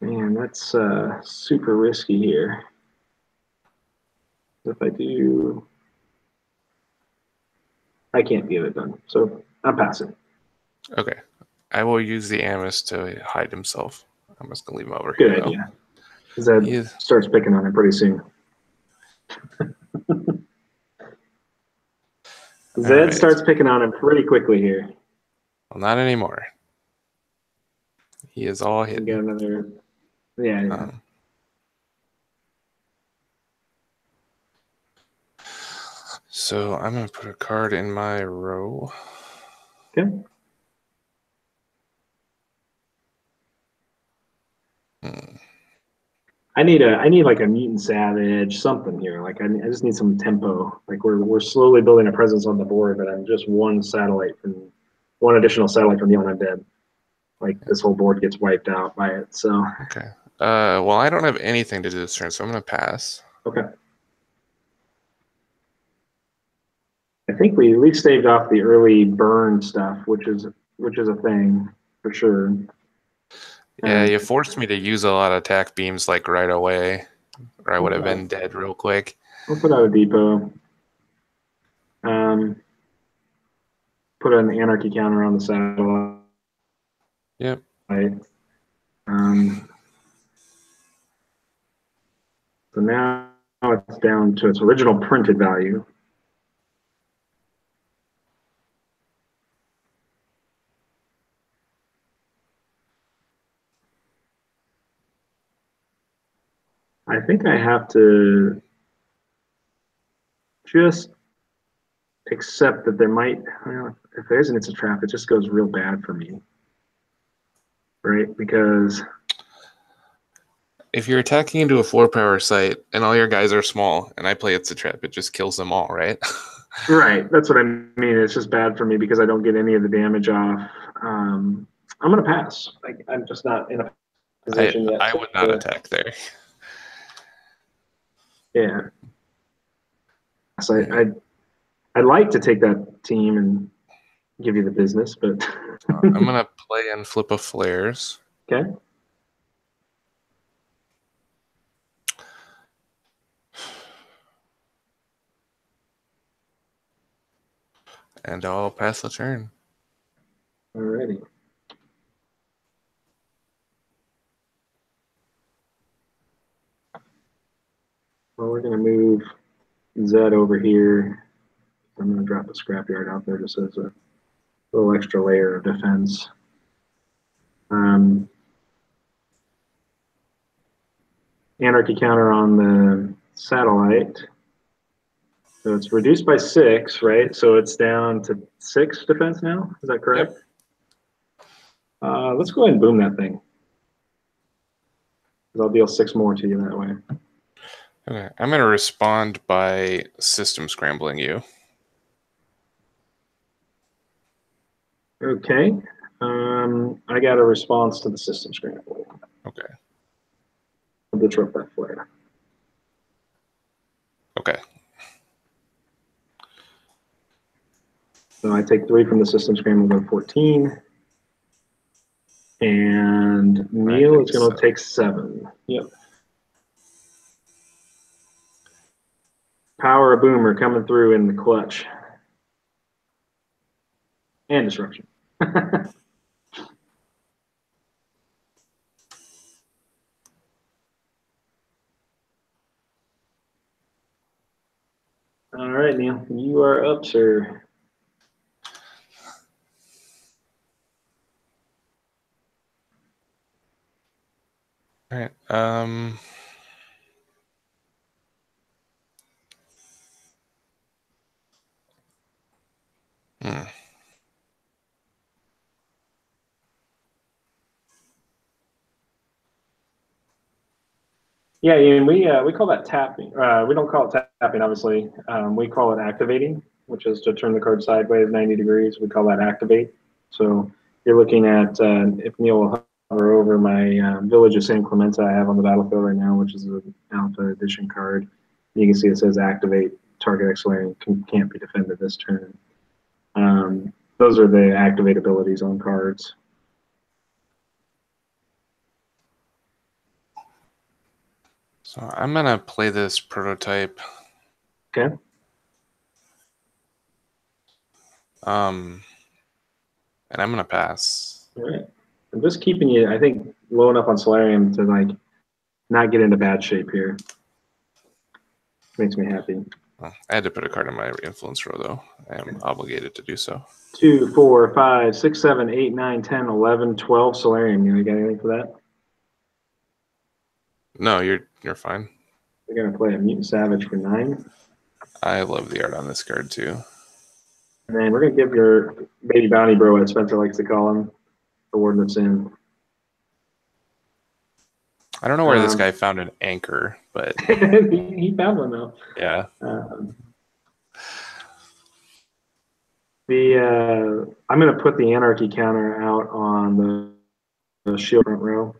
Man, that's super risky here. If I do, I can't get it done. So I'm passing. Okay. I will use the Animus to hide himself. I'm just going to leave him over Good here. idea. Zed starts picking on him pretty soon. Zed starts picking on him pretty quickly here. Well, not anymore. He is all hidden. Got another. Yeah. So I'm going to put a card in my row. Okay. I need like a mutant savage, something here. Like I just need some tempo. Like we're slowly building a presence on the board, but I'm just one additional satellite from the undead. Like this whole board gets wiped out by it. So okay. Well, I don't have anything to do this turn, so I'm going to pass. Okay. I think we at least staved off the early burn stuff, which is a thing for sure. Yeah, you forced me to use a lot of attack beams like right away, or I would have been dead real quick. We'll put out a depot. Put an anarchy counter on the satellite. Yep. So now it's down to its original printed value. I think I have to just accept that there might, well, if there isn't, it's a trap. It just goes real bad for me, right? Because if you're attacking into a 4-power site and all your guys are small, and I play It's a Trap, it just kills them all, right? Right. That's what I mean. It's just bad for me because I don't get any of the damage off. I'm going to pass. I'm just not in a position yet. I would not attack there. Yeah. So I'd like to take that team and give you the business, but I'm gonna play and flip a flares. okay. And I'll pass the turn. Alrighty. Well, we're gonna move Zed over here. I'm gonna drop a scrapyard out there just as a little extra layer of defense. Anarchy counter on the satellite. So it's reduced by 6, right? So it's down to 6 defense now. Is that correct? Yep. Let's go ahead and boom that thing. I'll deal 6 more to you that way. Okay, I'm going to respond by system scrambling you. Okay. I got a response to the system scrambling. Okay. I'll disrupt that flare. Okay. So I take 3 from the system scramble, go 14. And Neil is going to take 7. Yep. Power of Boomer coming through in the clutch. And disruption. All right, Neil, you are up, sir. All right. Yeah, Ian, we call that tapping. We don't call it tapping, obviously. We call it activating, which is to turn the card sideways 90 degrees. We call that activate. So you're looking at if Neil will hover over my Village of San Clemente I have on the battlefield right now, which is an Alpha Edition card. You can see it says activate. Target Exsularian can't be defended this turn. Those are the activate abilities on cards. So I'm going to play this prototype. Okay. And I'm going to pass. All right. I'm just keeping you, I think, low enough on Solarium to like not get into bad shape here. Makes me happy. Well, I had to put a card in my influence row, though. I am obligated to do so. 2, 4, 5, 6, 7, 8, 9, 10, 11, 12 Solarium. You got anything for that? No, you're fine. We're gonna play a Mutant Savage for 9. I love the art on this card too. And then we're gonna give your baby bounty bro, as Spencer likes to call him, the Warden of Sin. I don't know where this guy found an anchor, but he found one though. Yeah. I'm gonna put the Anarchy counter out on the shield front row.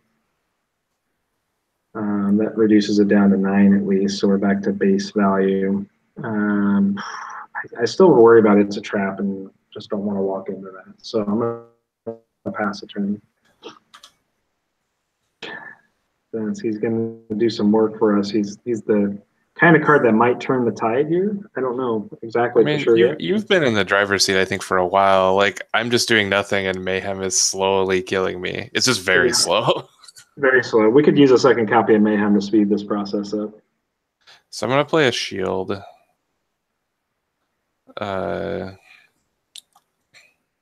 That reduces it down to 9 at least, so we're back to base value. I still worry about it's a trap and just don't want to walk into that. So I'm going to pass a turn. Since he's going to do some work for us, he's the kind of card that might turn the tide here. I don't know exactly for sure yet. You've been in the driver's seat, I think, for a while. Like, I'm just doing nothing and Mayhem is slowly killing me. It's just very slow. Very slow. We could use a second copy of Mayhem to speed this process up. So I'm going to play a shield. Ian,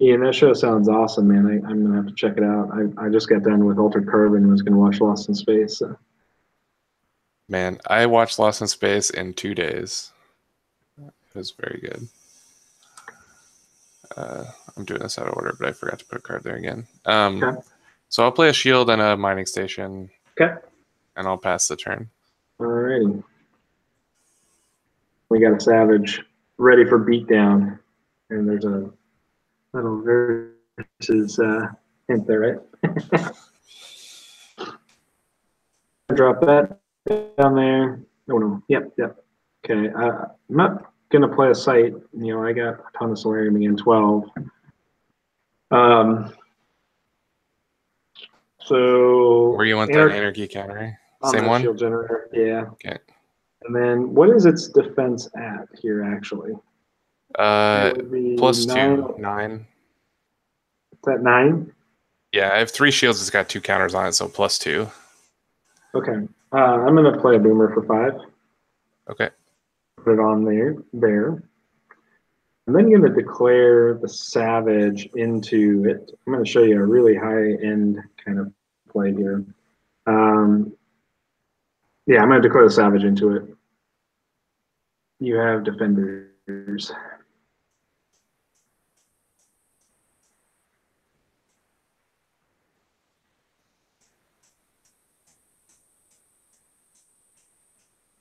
that show sounds awesome, man. I'm going to have to check it out. I just got done with Altered Carbon and was going to watch Lost in Space. So. Man, I watched Lost in Space in 2 days. It was very good. I'm doing this out of order, but I forgot to put a card there again. Okay. So I'll play a shield and a mining station. Okay. And I'll pass the turn. Alrighty. We got a Savage ready for beatdown. And there's a little versus hint there, right? Drop that down there. Oh no. Yep. Okay. I'm not gonna play a site. You know, I got a ton of Solarium again, 12. So Where you want that anarchy counter? Same one? shield generator, yeah. Okay. And then what is its defense at here actually? It would be plus 9. 2, 9. It's at 9? Yeah, I have 3 shields. It's got 2 counters on it, so plus 2. Okay. I'm gonna play a boomer for 5. Okay. Put it on there. I'm then going to declare the Savage into it. I'm going to show you a really high-end kind of play here. Yeah, I'm going to declare the Savage into it. You have defenders.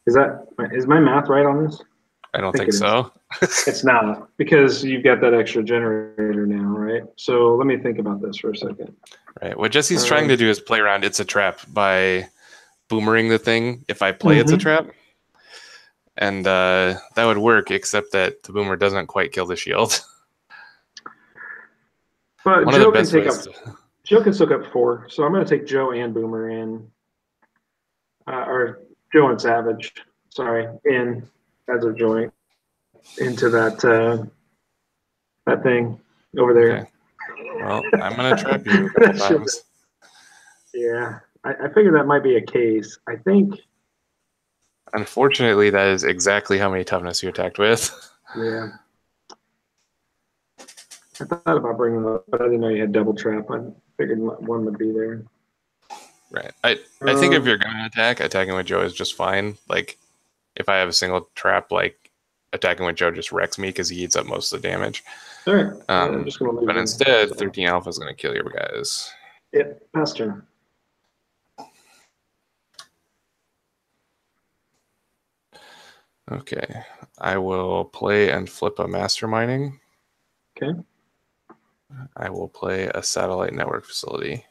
Is my math right on this? I don't think so. It's not, because you've got that extra generator now, right? So let me think about this for a second. Right. What Jesse's trying to do is play around It's a Trap by boomering the thing if I play It's a Trap. And that would work, except that the boomer doesn't quite kill the shield. But one Joe can take up. Joe can soak up 4, so I'm going to take Joe and Boomer in, or Joe and Savage. Sorry, in as a joint into that that thing over there. Okay. Well, I'm going to trap you a couple times. Yeah, I figured that might be a case. I think. Unfortunately, that is exactly how many toughness you attacked with. Yeah. I thought about bringing it up, but I didn't know you had double trap. I figured one would be there. Right. I think if you're going to attack, attacking with Joe is just fine. Like, if I have a single trap, like, attacking with Joe just wrecks me because he eats up most of the damage. All right. I'm just gonna but instead, 13 Alpha is going to kill your guys. Yep. Pass turn. Okay. I will play and flip a Mastermining. Okay. I will play a satellite network facility.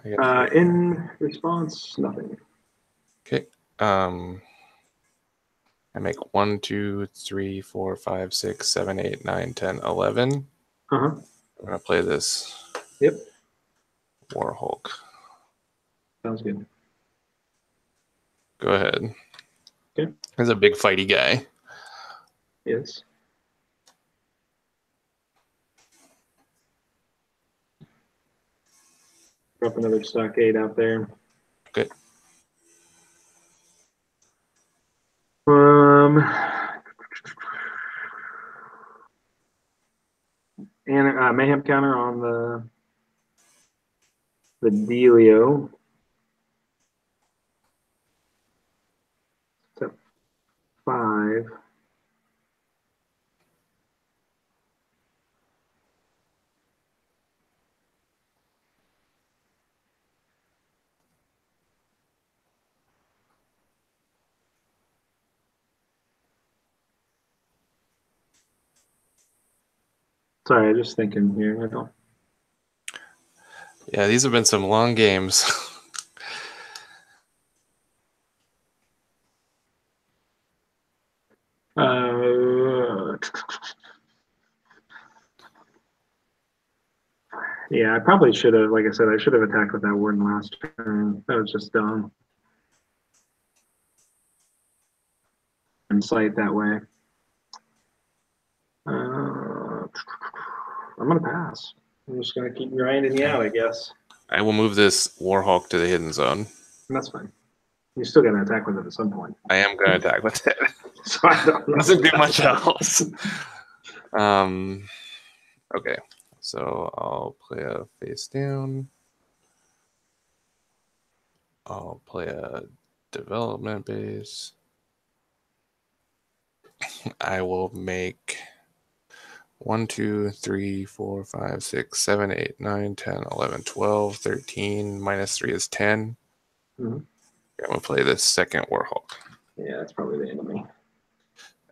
In response, nothing. Okay. I make 1, 2, 3, 4, 5, 6, 7, 8, 9, 10, 11. I'm gonna play this. Yep. War Hulk. Sounds good. Go ahead. Okay. He's a big fighty guy. Yes. Drop another stockade out there. Okay. And mayhem counter on the Delio. It's at 5. Sorry, I'm just thinking here. Yeah, these have been some long games. Yeah, I probably should have, like I said, I should have attacked with that warden last turn. That was just dumb. And sight that way. I'm going to pass. I'm just going to keep grinding you out, I guess. I will move this Warhawk to the hidden zone. And that's fine. You're still going to attack with it at some point. I am going to attack with it. So I don't know. Doesn't do much else. Okay. So I'll play a face down. I'll play a development base. I will make 1, 2, 3, 4, 5, 6, 7, 8, 9, 10, 11, 12, 13. Minus 3 is 10. I'm going to play this second Warhawk. Yeah, that's probably the enemy.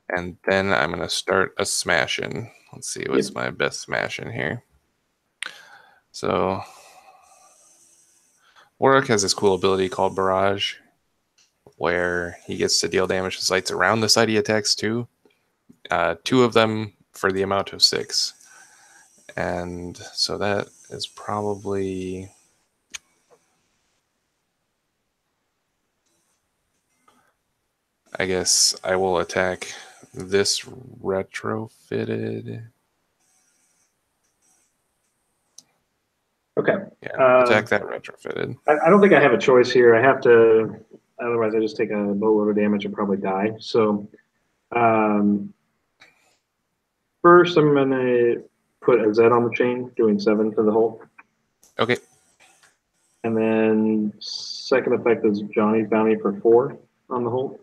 And then I'm going to start a smashing. Let's see what's my best smash in here. So Warhawk has this cool ability called Barrage. where he gets to deal damage to sites around the site he attacks to. 2 of them for the amount of 6. And so that is probably... I guess I will attack this retrofitted. Okay. Yeah, attack that retrofitted. I don't think I have a choice here. I have to, otherwise I just take a boatload of damage and probably die. So first I'm going to put a Z on the chain, doing 7 for the hull. Okay. And then second effect is Johnny's bounty for 4 on the hull.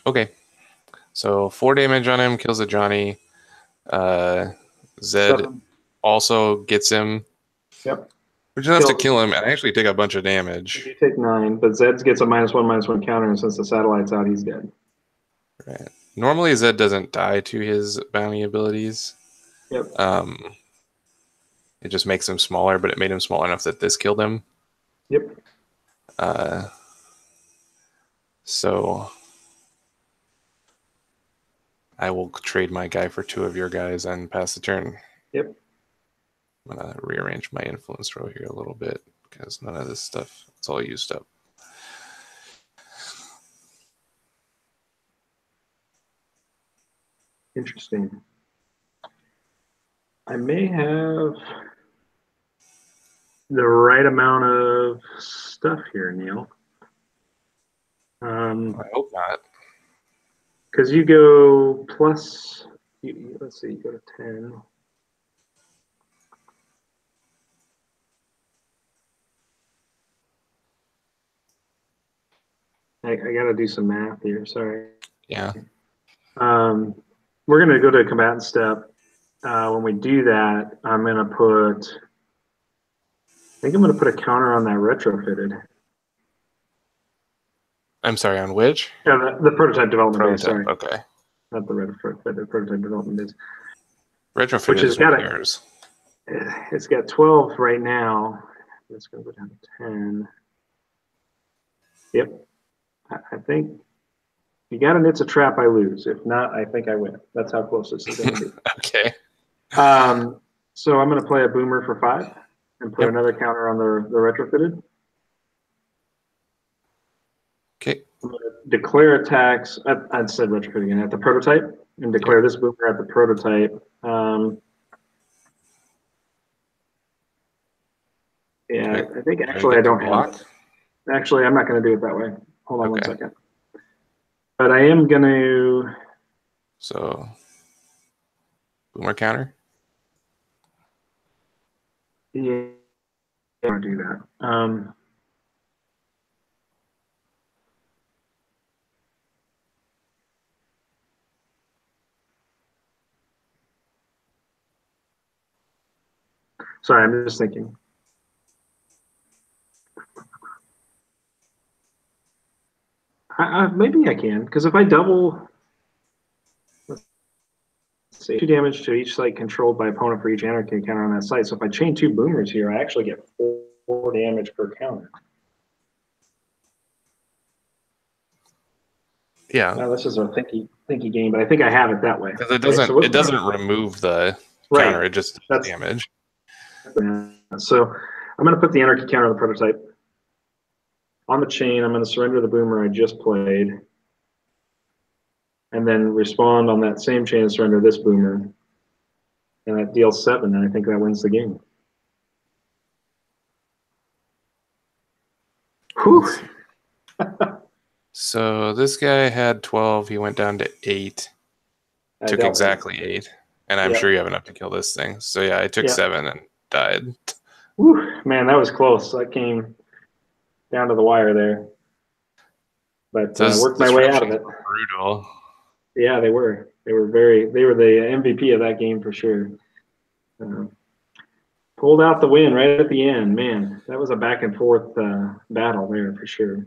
Okay. So 4 damage on him, kills a Johnny. Zed 7. Also gets him. Yep. Which is enough to kill him and actually take a bunch of damage. You take 9, but Zed gets a -1/-1 counter, and since the satellite's out, he's dead. Right. Normally Zed doesn't die to his bounty abilities. Yep. It just makes him smaller, but it made him small enough that this killed him. Yep. So I will trade my guy for 2 of your guys and pass the turn. Yep. I'm going to rearrange my influence row here a little bit because none of this stuff, it's all used up. Interesting. I may have the right amount of stuff here, Neil. I hope not. Because you go plus, let's see, you go to 10. I got to do some math here. Sorry. Yeah. We're going to go to combatant step. When we do that, I'm going to put, I think I'm going to put a counter on that retrofitted. I'm sorry, on which? Yeah, the prototype development base, sorry. Okay. Not the retrofitted, prototype development base. Retrofitted which is got yours. It's got 12 right now. It's going to go down to 10. Yep. I think you got an it's a trap, I lose. If not, I think I win. That's how close this is going to be. Okay. So I'm going to play a boomer for 5 and put another counter on the retrofitted. Okay. I'm going to declare attacks. I'd said retrofit again at the prototype and declare this boomer at the prototype. Yeah, I think actually I don't have it. Actually, I'm not going to do it that way. Hold on 1 second. But I am going to. So, boomer counter? Yeah, I'll do that. Sorry, I'm just thinking. Maybe I can, because if I double, let's see, 2 damage to each site controlled by opponent for each anarchy counter on that site. So if I chain 2 boomers here, I actually get 4 damage per counter. Yeah. Now this is a thinky game, but I think I have it that way. Because it doesn't remove the counter; it just does damage. So I'm going to put the anarchy counter on the prototype. On the chain, I'm going to surrender the boomer I just played, and then respond on that same chain and surrender this boomer, and that deals 7, and I think that wins the game. Whew. So this guy had 12. He went down to 8. Took exactly 8, and I'm sure you have enough to kill this thing. So yeah, I took 7 and died. Whew. Man, that was close. I came down to the wire there, but worked my way out of it. Brutal. Yeah, they were. They were the MVP of that game for sure. Pulled out the win right at the end. Man, that was a back and forth battle there for sure.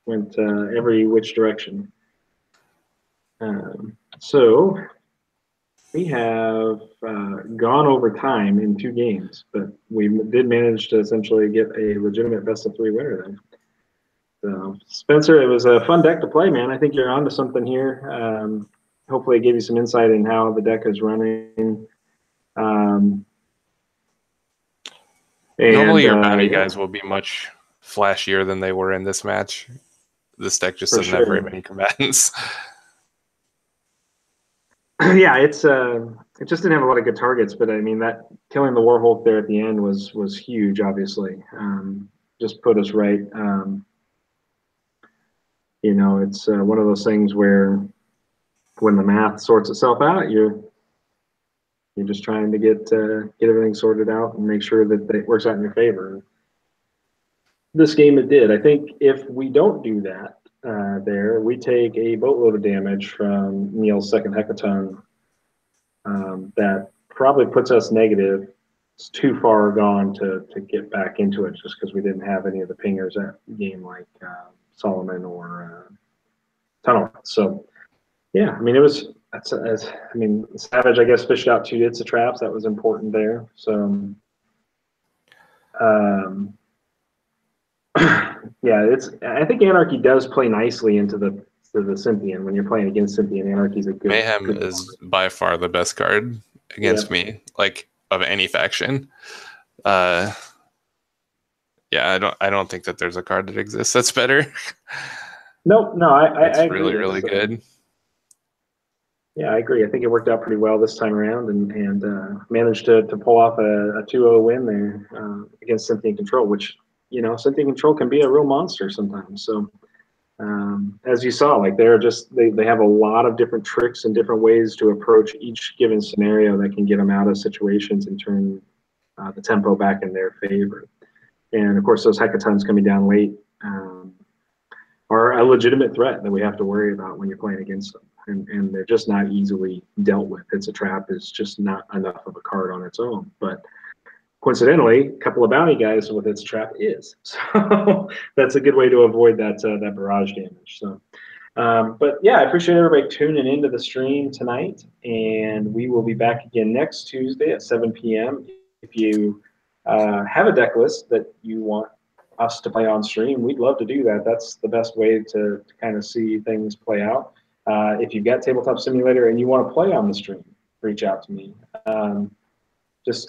Went every which direction. So we have gone over time in 2 games, but we did manage to essentially get a legitimate best of 3 winner then. So, Spencer, it was a fun deck to play, man. I think you're onto something here. Hopefully, it gave you some insight in how the deck is running. Normally, your bounty Yeah, guys will be much flashier than they were in this match. This deck just for doesn't have very sure. many combatants. Yeah, it just didn't have a lot of good targets, but I mean that killing the Warhulk there at the end was huge. Obviously, just put us right. It's one of those things where when the math sorts itself out, you're just trying to get everything sorted out and make sure that it works out in your favor. This game it did. I think if we don't do that, we take a boatload of damage from Neil's second hecaton. That probably puts us negative. It's too far gone to get back into it just because we didn't have any of the pingers at game like Solomon or Tunnel. So yeah, I mean Savage I guess fished out 2 hits of traps. That was important there. So yeah, I think Anarchy does play nicely into the Cynthian. When you're playing against Cynthian, Anarchy is a Mayhem good is by far the best card against me, like of any faction. Yeah, I don't think that there's a card that exists that's better. No, I agree. Really, really good. Yeah, I agree. I think it worked out pretty well this time around, and managed to pull off a 2-0 win there against Cynthian Control, which Cynthian Control can be a real monster sometimes. So as you saw, like they have a lot of different tricks and different ways to approach each given scenario that can get them out of situations and turn the tempo back in their favor. And of course, those hecatons coming down late are a legitimate threat that we have to worry about when you're playing against them. And they're just not easily dealt with. It's a Trap is just not enough of a card on its own. But coincidentally, a couple of bounty guys with its Trap is. So that's a good way to avoid that barrage damage. So, but yeah, I appreciate everybody tuning into the stream tonight. And we will be back again next Tuesday at 7 p.m. If you have a deck list that you want us to play on stream, we'd love to do that. That's the best way to kind of see things play out. If you've got Tabletop Simulator and you want to play on the stream, reach out to me. Just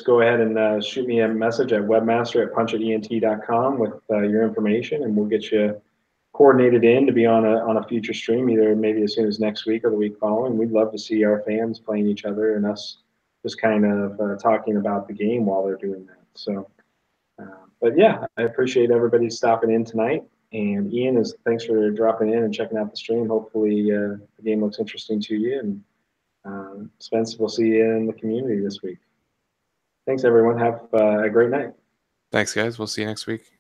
go ahead and shoot me a message at webmaster@punchit.ent.com with your information, and we'll get you coordinated in to be on a future stream, either maybe as soon as next week or the week following. We'd love to see our fans playing each other and us just kind of talking about the game while they're doing that. So, but yeah, I appreciate everybody stopping in tonight. And Ian, thanks for dropping in and checking out the stream. Hopefully the game looks interesting to you. And Spence, we'll see you in the community this week. Thanks, everyone. Have a great night. Thanks, guys. We'll see you next week.